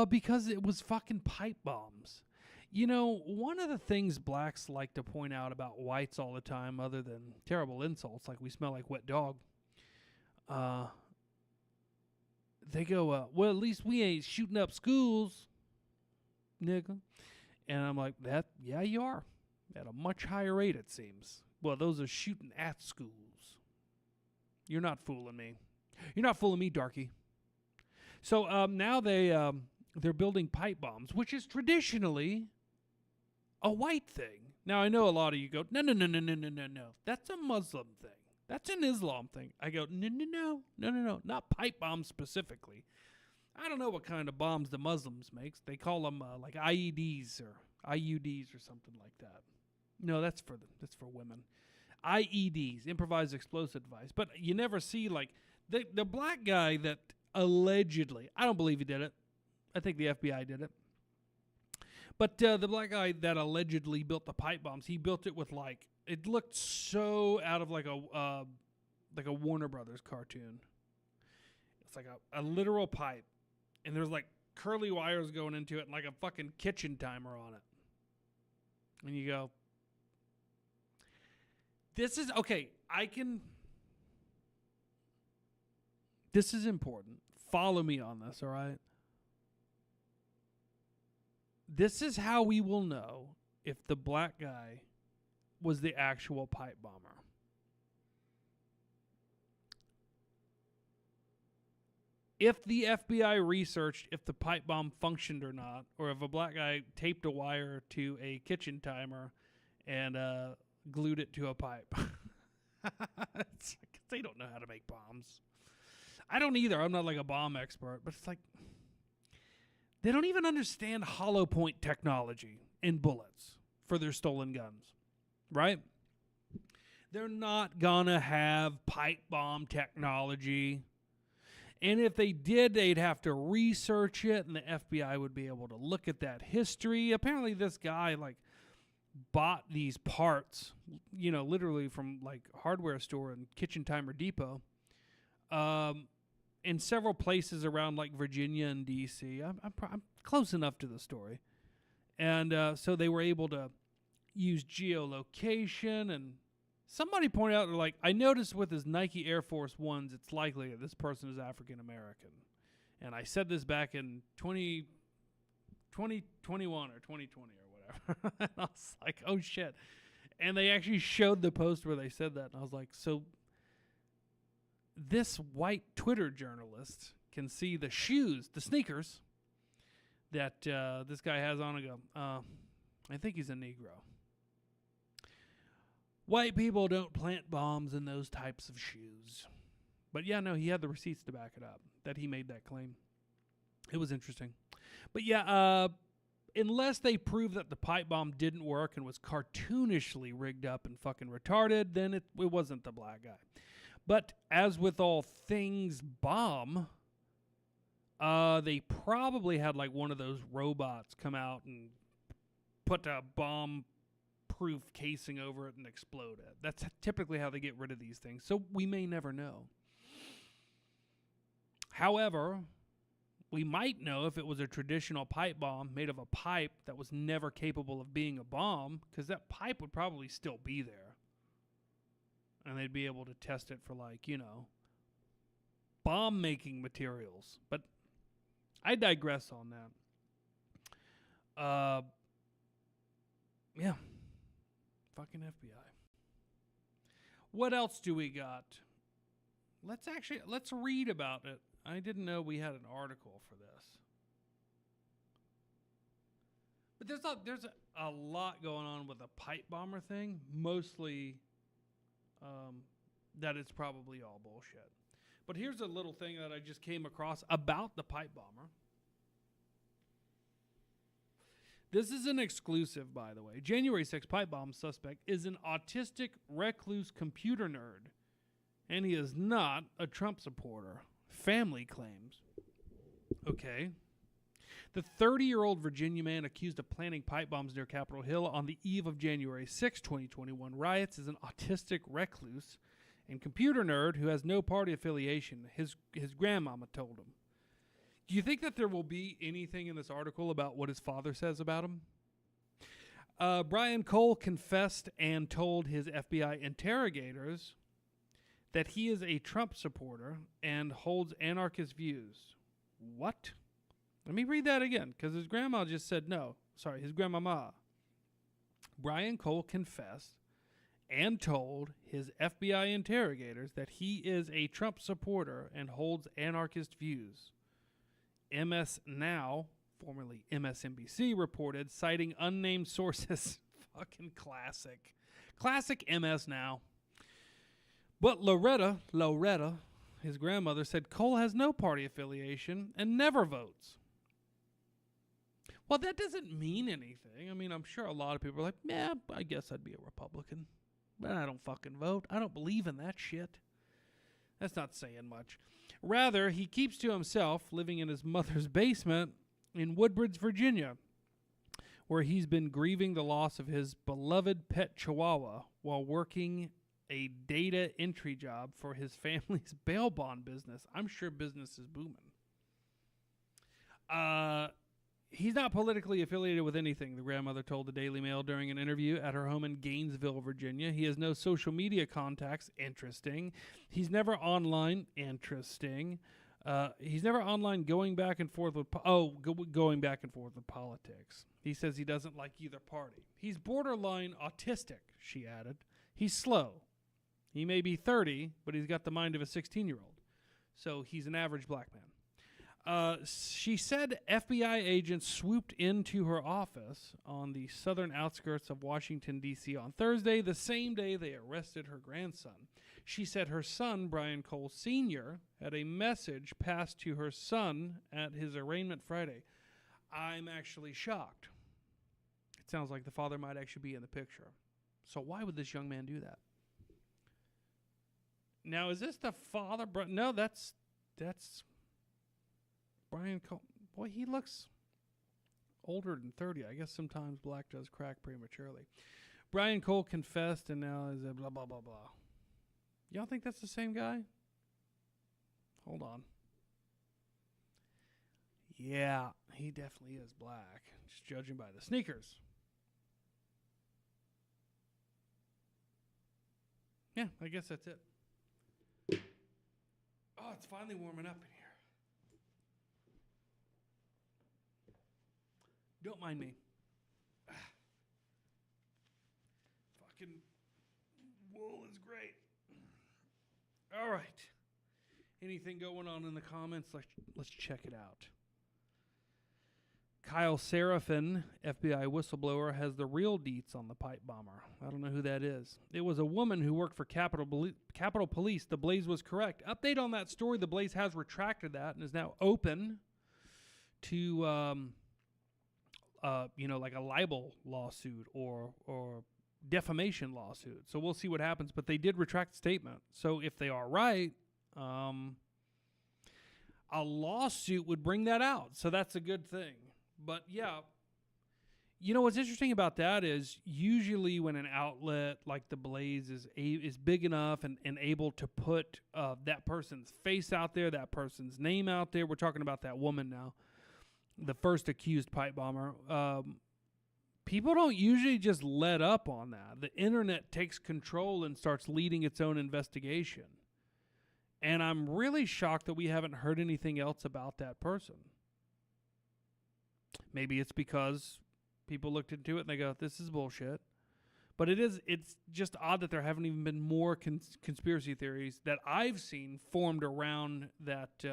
Because it was fucking pipe bombs. You know, one of the things blacks like to point out about whites all the time, other than terrible insults, like we smell like wet dog, they go, well, at least we ain't shooting up schools, nigga. And I'm like, yeah, you are. At a much higher rate, it seems. Well, those are shooting at schools. You're not fooling me. You're not fooling me, darky. So now they're building pipe bombs, which is traditionally a white thing. Now, I know a lot of you go, no. That's a Muslim thing. That's an Islam thing. I go, no. Not pipe bombs specifically. I don't know what kind of bombs the Muslims makes. They call them like IEDs or IUDs or something like that. No, that's for women. IEDs, improvised explosive device. But you never see like the black guy that allegedly, I don't believe he did it. I think the FBI did it. But the black guy that allegedly built the pipe bombs, he built it with like, it looked so out of like a Warner Brothers cartoon. It's like a literal pipe, and there's like curly wires going into it and like a fucking kitchen timer on it. And you go, this is important. Follow me on this, all right? This is how we will know if the black guy was the actual pipe bomber. If the FBI researched if the pipe bomb functioned or not, or if a black guy taped a wire to a kitchen timer and glued it to a pipe. It's like, they don't know how to make bombs. I don't either. I'm not like a bomb expert, but it's like they don't even understand hollow point technology in bullets for their stolen guns, right? They're not gonna have pipe bomb technology. And if they did, they'd have to research it, and the FBI would be able to look at that history. Apparently this guy like bought these parts, you know, literally from like hardware store and Kitchen Timer Depot, in several places around like Virginia and D.C. I'm close enough to the story. And so they were able to use geolocation, and somebody pointed out, like, I noticed with his Nike Air Force Ones, it's likely that this person is African American. And I said this back in 2021 or 2020 or whatever. And I was like, oh shit. And they actually showed the post where they said that. And I was like, so this white Twitter journalist can see the shoes, the sneakers that this guy has on and go, I think he's a Negro. White people don't plant bombs in those types of shoes. But yeah, no, he had the receipts to back it up, that he made that claim. It was interesting. But yeah, unless they prove that the pipe bomb didn't work and was cartoonishly rigged up and fucking retarded, then it wasn't the black guy. But as with all things bomb, they probably had like one of those robots come out and put a bomb-proof casing over it and explode it. That's typically how they get rid of these things. So we may never know. However, we might know if it was a traditional pipe bomb made of a pipe that was never capable of being a bomb, because that pipe would probably still be there. And they'd be able to test it for, like, you know, bomb-making materials. But I digress on that. Yeah. Fucking FBI. What else do we got? Let's read about it. I didn't know we had an article for this. But there's a lot going on with the pipe bomber thing. Mostly that it's probably all bullshit. But here's a little thing that I just came across about the pipe bomber. This is an exclusive, by the way. January 6th pipe bomb suspect is an autistic, recluse computer nerd, and he is not a Trump supporter. Family claims. Okay. The 30-year-old Virginia man accused of planting pipe bombs near Capitol Hill on the eve of January 6, 2021 riots is an autistic recluse and computer nerd who has no party affiliation, his grandmama told him. Do you think that there will be anything in this article about what his father says about him? Brian Cole confessed and told his FBI interrogators that he is a Trump supporter and holds anarchist views. What? Let me read that again, because his grandma just said no. Sorry, his grandmama. Brian Cole confessed and told his FBI interrogators that he is a Trump supporter and holds anarchist views. MS Now, formerly MSNBC, reported, citing unnamed sources. Fucking classic. Classic MS Now. But Loretta, his grandmother, said Cole has no party affiliation and never votes. Well, that doesn't mean anything. I mean, I'm sure a lot of people are like, yeah, I guess I'd be a Republican. But I don't fucking vote. I don't believe in that shit. That's not saying much. Rather, he keeps to himself, living in his mother's basement in Woodbridge, Virginia, where he's been grieving the loss of his beloved pet Chihuahua while working a data entry job for his family's bail bond business. I'm sure business is booming. He's not politically affiliated with anything, the grandmother told the Daily Mail during an interview at her home in Gainesville, Virginia. He has no social media contacts. Interesting. He's never online. Interesting. He's never online going back and forth with going back and forth with politics. He says he doesn't like either party. He's borderline autistic, she added. He's slow. He may be 30, but he's got the mind of a 16-year-old. So he's an average black man. She said FBI agents swooped into her office on the southern outskirts of Washington, D.C. on Thursday, the same day they arrested her grandson. She said her son, Brian Cole Sr., had a message passed to her son at his arraignment Friday. I'm actually shocked. It sounds like the father might actually be in the picture. So why would this young man do that? Now, is this the father? No, that's Brian Cole. Boy, he looks older than 30. I guess sometimes black does crack prematurely. Brian Cole confessed and now is a blah, blah, blah, blah. Y'all think that's the same guy? Hold on. Yeah, he definitely is black, just judging by the sneakers. Yeah, I guess that's it. Oh, it's finally warming up in here. Don't mind me. Fucking wool is great. All right. Anything going on in the comments? Let's check it out. Kyle Seraphin, FBI whistleblower, has the real deets on the pipe bomber. I don't know who that is. It was a woman who worked for Capitol Police. The Blaze was correct. Update on that story. The Blaze has retracted that and is now open to like a libel lawsuit or defamation lawsuit. So we'll see what happens. But they did retract the statement. So if they are right, a lawsuit would bring that out. So that's a good thing. But yeah, you know what's interesting about that is usually when an outlet like the Blaze is big enough and able to put that person's face out there, that person's name out there. We're talking about that woman now, the first accused pipe bomber. People don't usually just let up on that. The internet takes control and starts leading its own investigation. And I'm really shocked that we haven't heard anything else about that person. Maybe it's because people looked into it and they go, this is bullshit. But it's just odd that there haven't even been more conspiracy theories that I've seen formed around that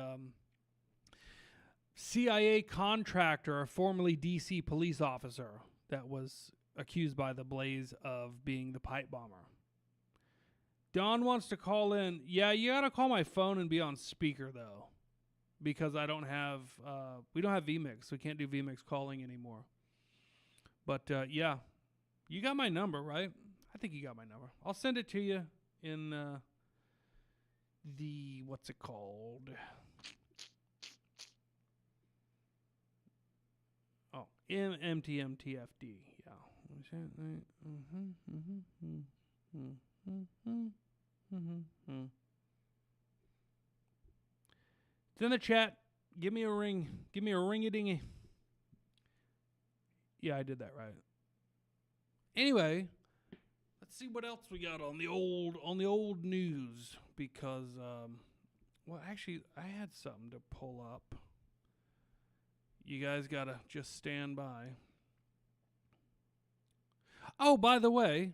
CIA contractor, a formerly DC police officer that was accused by the Blaze of being the pipe bomber. Don wants to call in. Yeah, you got to call my phone and be on speaker, though, because I don't have, we don't have vMix. We can't do vMix calling anymore. But, yeah, you got my number, right? I think you got my number. I'll send it to you in the, what's it called? Oh, MTMTFD. Yeah. It's in the chat. Give me a ring. Give me a ring-a-dingy. Yeah, I did that right. Anyway, let's see what else we got on the old news, because well, actually I had something to pull up. You guys got to just stand by. Oh, by the way,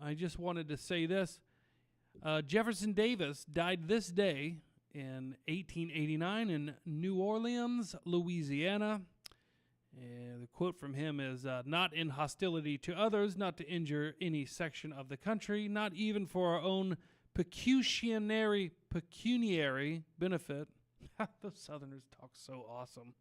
I just wanted to say this. Jefferson Davis died this day in 1889 in New Orleans, Louisiana. The quote from him is, not in hostility to others, not to injure any section of the country, not even for our own pecuniary benefit. Those Southerners talk so awesome.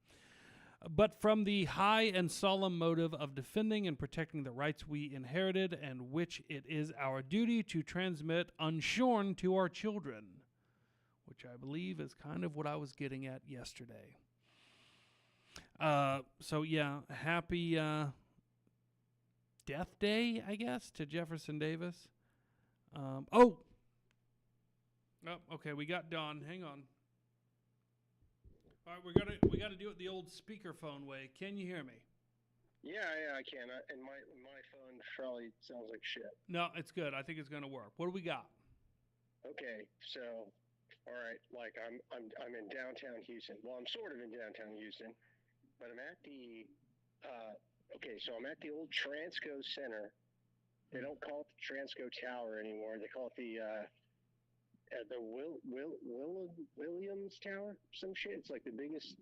But from the high and solemn motive of defending and protecting the rights we inherited and which it is our duty to transmit unshorn to our children, which I believe is kind of what I was getting at yesterday. So yeah, happy Death Day, I guess, to Jefferson Davis. Okay, we got Don. Hang on. All right, we gotta do it the old speakerphone way. Can you hear me? Yeah, I can. And my phone probably sounds like shit. No, it's good. I think it's gonna work. What do we got? Okay, so all right, like I'm in downtown Houston. Well, I'm sort of in downtown Houston, but I'm at the so I'm at the old Transco Center. They don't call it the Transco Tower anymore. They call it the Williams Tower, some shit. It's like the biggest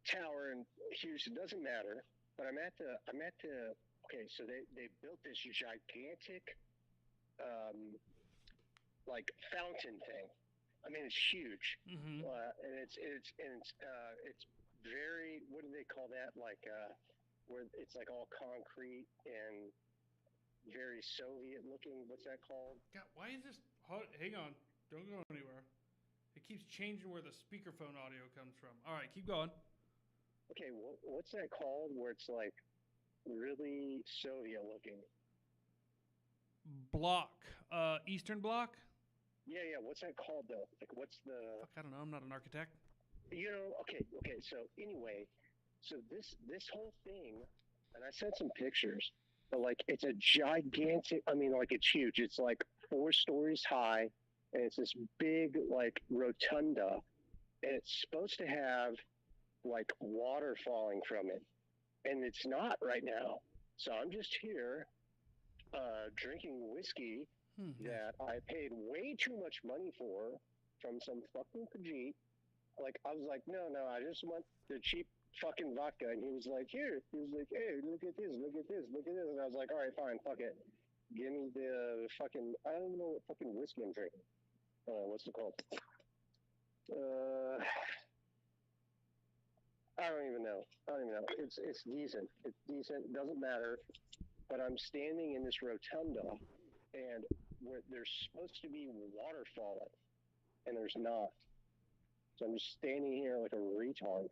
tower in Houston. Doesn't matter. But I'm at the okay. So they built this gigantic like fountain thing. I mean, it's huge, Mm-hmm. and it's very. What do they call that? Like where it's like all concrete and very Soviet looking. What's that called? God, why is this? Hang on. Don't go anywhere. It keeps changing where the speakerphone audio comes from. All right, keep going. Okay, what's that called? Where it's like really Soviet looking. Block. Eastern Bloc? Yeah. What's that called though? Like, what's the? Fuck, I don't know. I'm not an architect. You know. Okay. So anyway, so this whole thing, and I sent some pictures, but like it's a gigantic. I mean, like it's huge. It's like 4 stories high, and it's this big like rotunda, and it's supposed to have like water falling from it, and it's not right now. So I'm just here drinking whiskey that I paid way too much money for from some fucking Khajiit. Like, I was like, no, I just want the cheap fucking vodka. And he was like, here. He was like, hey, look at this. And I was like, all right, fine, fuck it. Give me the fucking, I don't even know what fucking whiskey I'm drinking. What's it called? I don't even know. It's decent. It's decent. It doesn't matter. But I'm standing in this rotunda, and where there's supposed to be water falling, and there's not. So I'm just standing here like a retard.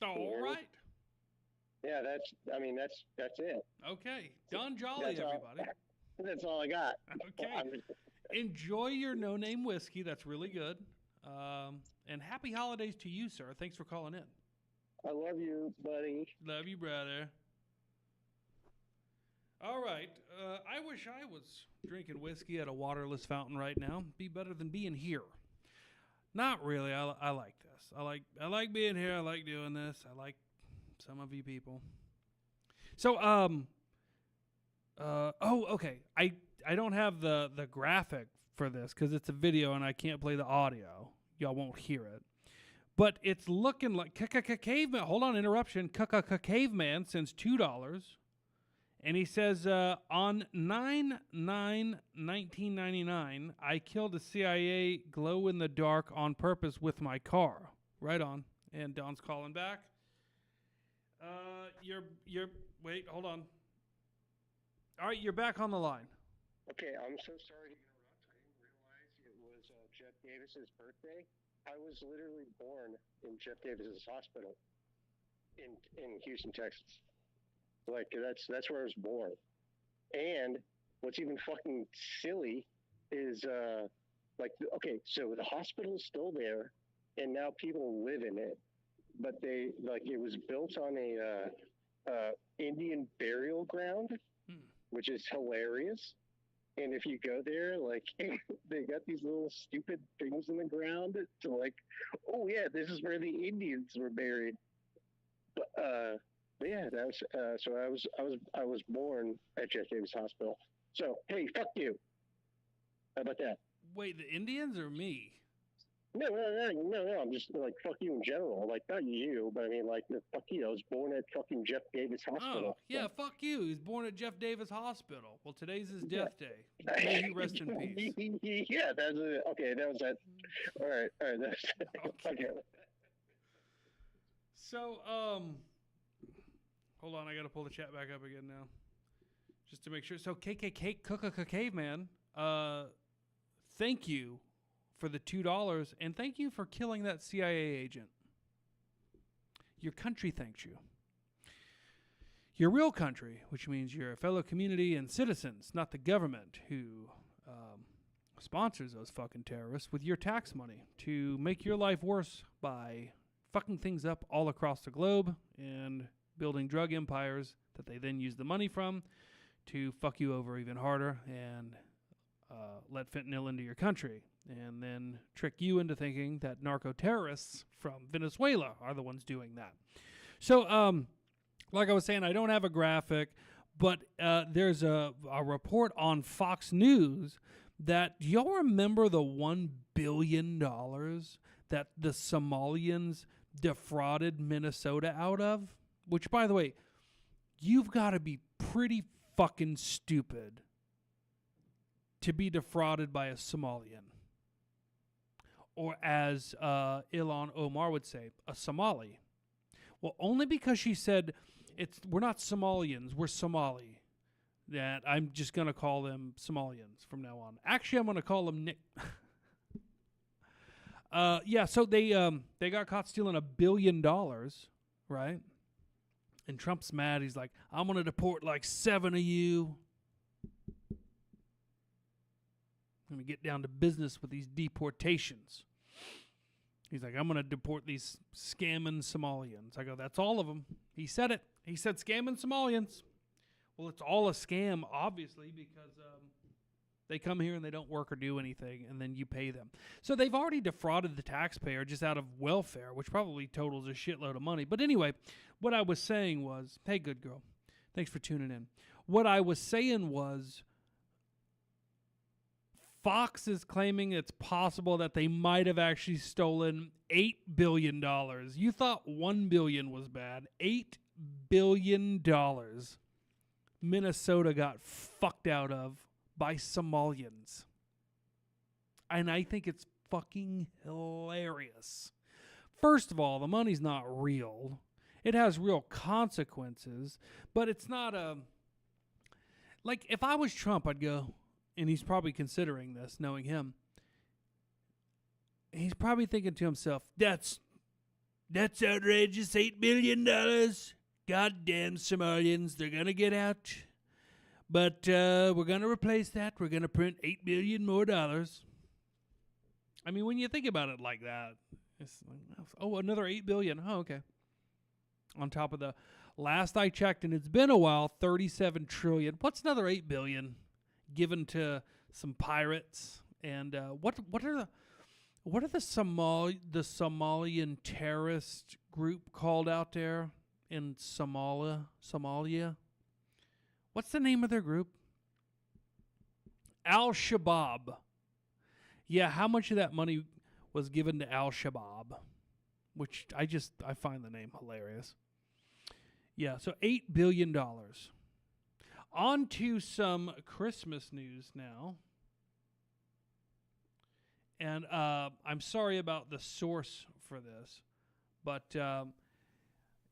All right. Yeah, that's it. Okay. Don Jolly, everybody. That's all I got. Okay. Enjoy your no-name whiskey. That's really good. And happy holidays to you, sir. Thanks for calling in. I love you, buddy. Love you, brother. All right. I wish I was drinking whiskey at a waterless fountain right now. Be better than being here. Not really. I like this. I like being here. I like doing this. I like Some of you people. So, okay. I don't have the graphic for this because it's a video and I can't play the audio. Y'all won't hear it. But it's looking like Caveman. Hold on, interruption. Caveman sends $2. And he says, on 9/9/1999, I killed a CIA glow-in-the-dark on purpose with my car. Right on. And Don's calling back. Wait, hold on. All right, you're back on the line. Okay, I'm so sorry to interrupt. I didn't realize it was Jeff Davis's birthday. I was literally born in Jeff Davis's hospital in Houston, Texas. Like that's where I was born. And what's even fucking silly is okay, so the hospital is still there, and now people live in it, but it was built on a Indian burial ground, which is hilarious. And if you go there, like, they got these little stupid things in the ground to like, oh yeah, this is where the Indians were buried. But yeah, that was so I was born at Jeff Davis Hospital. So hey, fuck you. How about that? Wait, the Indians or me? No. I'm just like, fuck you in general. Like, not you, but I mean, like, fuck you. I was born at fucking Jeff Davis Hospital. Oh, yeah, fuck you. He was born at Jeff Davis Hospital. Well, today's his death day. May he rest in peace. Yeah, that's it. Okay, that was that. All right. That's okay. So, hold on. I got to pull the chat back up again now, just to make sure. So, Caveman, thank you for the $2, and thank you for killing that CIA agent. Your country thanks you. Your real country, which means your fellow community and citizens, not the government who sponsors those fucking terrorists with your tax money to make your life worse by fucking things up all across the globe and building drug empires that they then use the money from to fuck you over even harder and let fentanyl into your country, and then trick you into thinking that narco-terrorists from Venezuela are the ones doing that. So, like I was saying, I don't have a graphic, but there's a report on Fox News that, do y'all remember the $1 billion that the Somalians defrauded Minnesota out of? Which, by the way, you've got to be pretty fucking stupid to be defrauded by a Somalian. Or as Ilhan Omar would say, a Somali. Well, only because she said, we're not Somalians, we're Somali. That I'm just going to call them Somalians from now on. Actually, I'm going to call them Nick. Yeah, so they got caught stealing $1 billion, right? And Trump's mad. He's like, I'm going to deport like 7 of you. I'm going to get down to business with these deportations. He's like, I'm going to deport these scamming Somalians. I go, that's all of them. He said it. He said scamming Somalians. Well, it's all a scam, obviously, because they come here and they don't work or do anything, and then you pay them. So they've already defrauded the taxpayer just out of welfare, which probably totals a shitload of money. But anyway, what I was saying was, hey, good girl, thanks for tuning in. What I was saying was, Fox is claiming it's possible that they might have actually stolen $8 billion. You thought $1 billion was bad. $8 billion Minnesota got fucked out of by Somalians. And I think it's fucking hilarious. First of all, the money's not real. It has real consequences, but it's not a... Like, if I was Trump, I'd go... And he's probably considering this, knowing him. He's probably thinking to himself, that's outrageous, $8 billion. Goddamn Somalians, they're going to get out. But we're going to replace that. We're going to print $8 billion more. I mean, when you think about it like that, it's like, oh, another $8 billion. Oh, okay. On top of the, last I checked, and it's been a while, $37 trillion. What's another $8 billion? Given to some pirates, and what are the Somalian terrorist group called out there? in Somalia. What's the name of their group? Al-Shabaab. Yeah, how much of that money was given to Al-Shabaab? Which I find the name hilarious. Yeah, so $8 billion. On to some Christmas news now. And I'm sorry about the source for this, but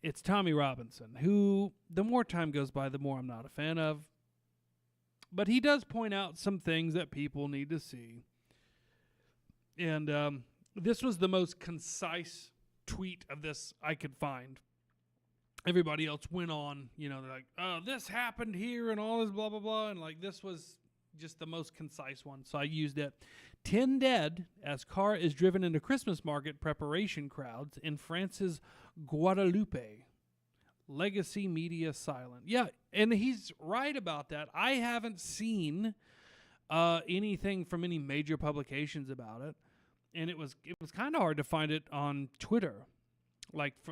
it's Tommy Robinson, who the more time goes by, the more I'm not a fan of. But he does point out some things that people need to see. And this was the most concise tweet of this I could find. Everybody else went on, they're like, oh, this happened here and all this blah, blah, blah. And like this was just the most concise one. So I used it. 10 dead as car is driven into Christmas market preparation crowds in France's Guadeloupe. Legacy media silent. Yeah, and he's right about that. I haven't seen anything from any major publications about it. And it was kind of hard to find it on Twitter.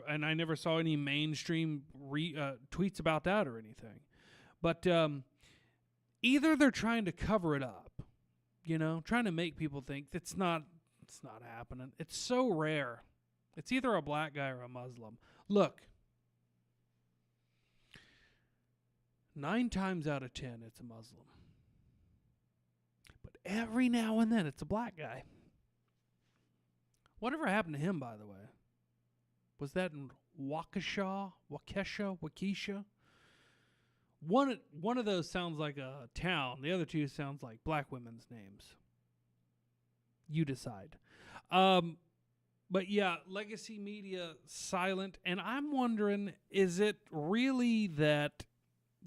And I never saw any mainstream tweets about that or anything. But either they're trying to cover it up, trying to make people think it's not happening. It's so rare. It's either a black guy or a Muslim. Look, 9 times out of 10, it's a Muslim. But every now and then, it's a black guy. Whatever happened to him, by the way? Was that in Waukesha? One of those sounds like a town. The other two sounds like black women's names. You decide. But yeah, legacy media silent. And I'm wondering, is it really that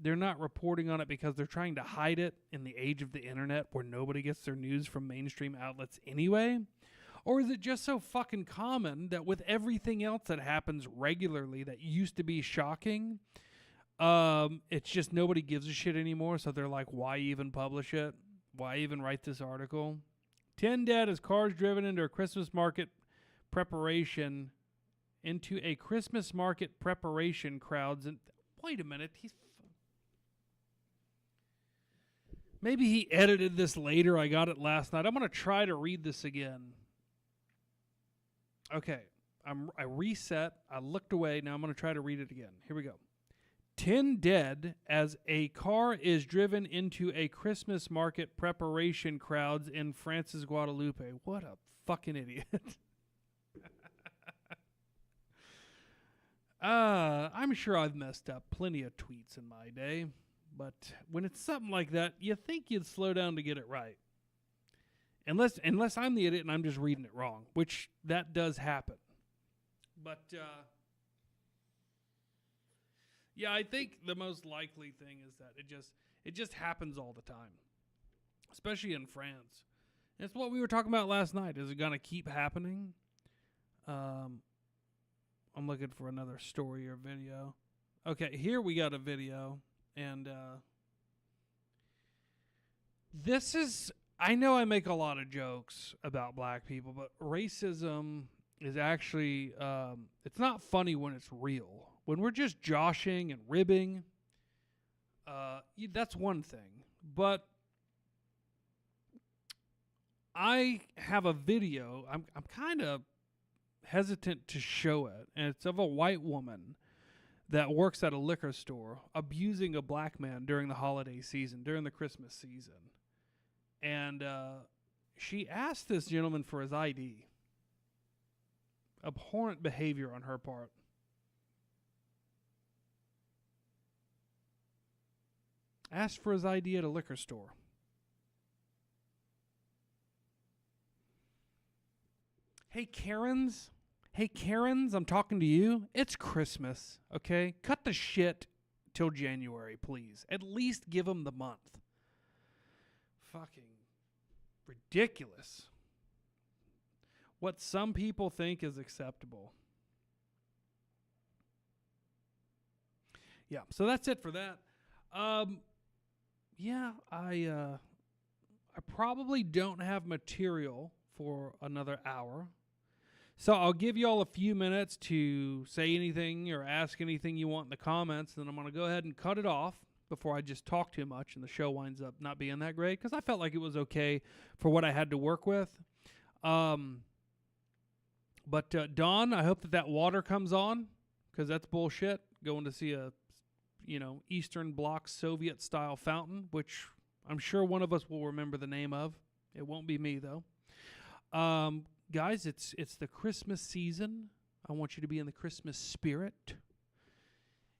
they're not reporting on it because they're trying to hide it in the age of the internet where nobody gets their news from mainstream outlets anyway? Or is it just so fucking common that with everything else that happens regularly that used to be shocking, it's just nobody gives a shit anymore, so they're like, why even publish it? Why even write this article? 10 dead as cars driven into a Christmas market preparation crowds. And wait a minute, maybe he edited this later. I got it last night. I'm going to try to read this again. Okay, I reset. I looked away. Now I'm going to try to read it again. Here we go. 10 dead as a car is driven into a Christmas market preparation crowds in France's Guadeloupe. What a fucking idiot. I'm sure I've messed up plenty of tweets in my day, but when it's something like that, you think you'd slow down to get it right. Unless I'm the idiot and I'm just reading it wrong, which that does happen. But, yeah, I think the most likely thing is that it just happens all the time, especially in France. And it's what we were talking about last night. Is it going to keep happening? I'm looking for another story or video. Okay, here we got a video, and this is... I know I make a lot of jokes about black people, but racism is actually, it's not funny when it's real. When we're just joshing and ribbing, that's one thing. But I have a video, I'm kind of hesitant to show it, and it's of a white woman that works at a liquor store abusing a black man during the holiday season, during the Christmas season. And she asked this gentleman for his ID. Abhorrent behavior on her part. Asked for his ID at a liquor store. Hey, Karens. Hey, Karens, I'm talking to you. It's Christmas, okay? Cut the shit till January, please. At least give them the month. Fucking ridiculous. What some people think is acceptable. Yeah, so that's it for that. Yeah, I probably don't have material for another hour. So I'll give you all a few minutes to say anything or ask anything you want in the comments. Then I'm going to go ahead and cut it off before I just talk too much and the show winds up not being that great, because I felt like it was okay for what I had to work with. But Dawn, I hope that water comes on, because that's bullshit. Going to see a, Eastern Bloc Soviet-style fountain, which I'm sure one of us will remember the name of. It won't be me, though. Guys, it's the Christmas season. I want you to be in the Christmas spirit.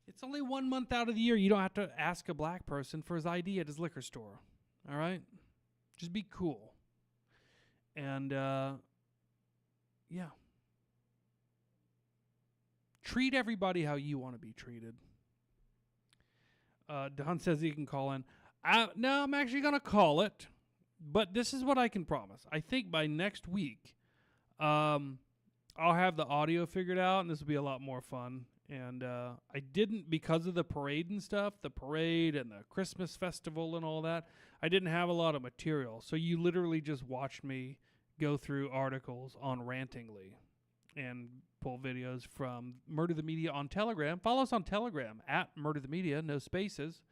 It's only 1 month out of the year. You don't have to ask a black person for his ID at his liquor store. All right? Just be cool. And, yeah. Treat everybody how you want to be treated. Don says he can call in. No, I'm actually going to call it. But this is what I can promise. I think by next week, I'll have the audio figured out, and this will be a lot more fun. And I didn't, because of the parade and stuff, the parade and the Christmas festival and all that, I didn't have a lot of material. So you literally just watched me go through articles on Rantingly and pull videos from Murder the Media on Telegram. Follow us on Telegram, at Murder the Media, no spaces.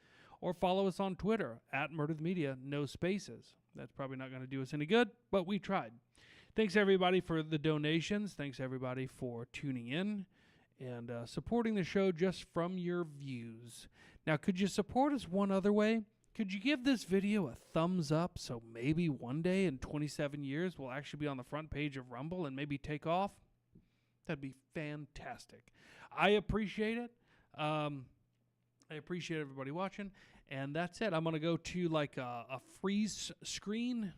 Or follow us on Twitter, at Murder the Media, no spaces. That's probably not going to do us any good, but we tried. Thanks, everybody, for the donations. Thanks, everybody, for tuning in and supporting the show just from your views. Now, could you support us one other way? Could you give this video a thumbs up so maybe one day in 27 years we'll actually be on the front page of Rumble and maybe take off? That'd be fantastic. I appreciate it. I appreciate everybody watching. And that's it. I'm going to go to like a freeze screen,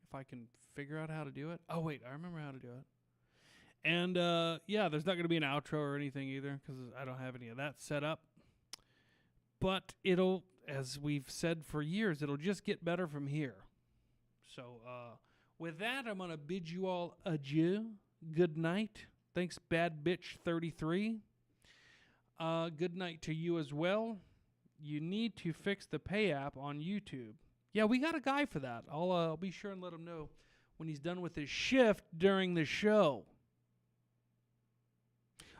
if I can figure out how to do it. Oh, wait, I remember how to do it. And, yeah, there's not going to be an outro or anything either, because I don't have any of that set up. But it'll, as we've said for years, it'll just get better from here. So with that, I'm going to bid you all adieu. Good night. Thanks, Bad Bitch 33. Good night to you as well. You need to fix the pay app on YouTube. Yeah, we got a guy for that. I'll be sure and let him know when he's done with his shift during the show.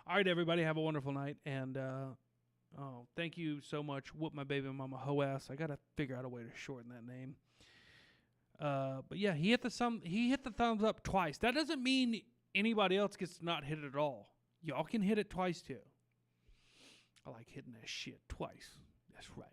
All right, everybody, have a wonderful night. And thank you so much, Whoop My Baby Mama Ho Ass. I got to figure out a way to shorten that name. But yeah, he hit the thumbs up twice. That doesn't mean anybody else gets to not hit it at all. Y'all can hit it twice too. I like hitting that shit twice. That's right.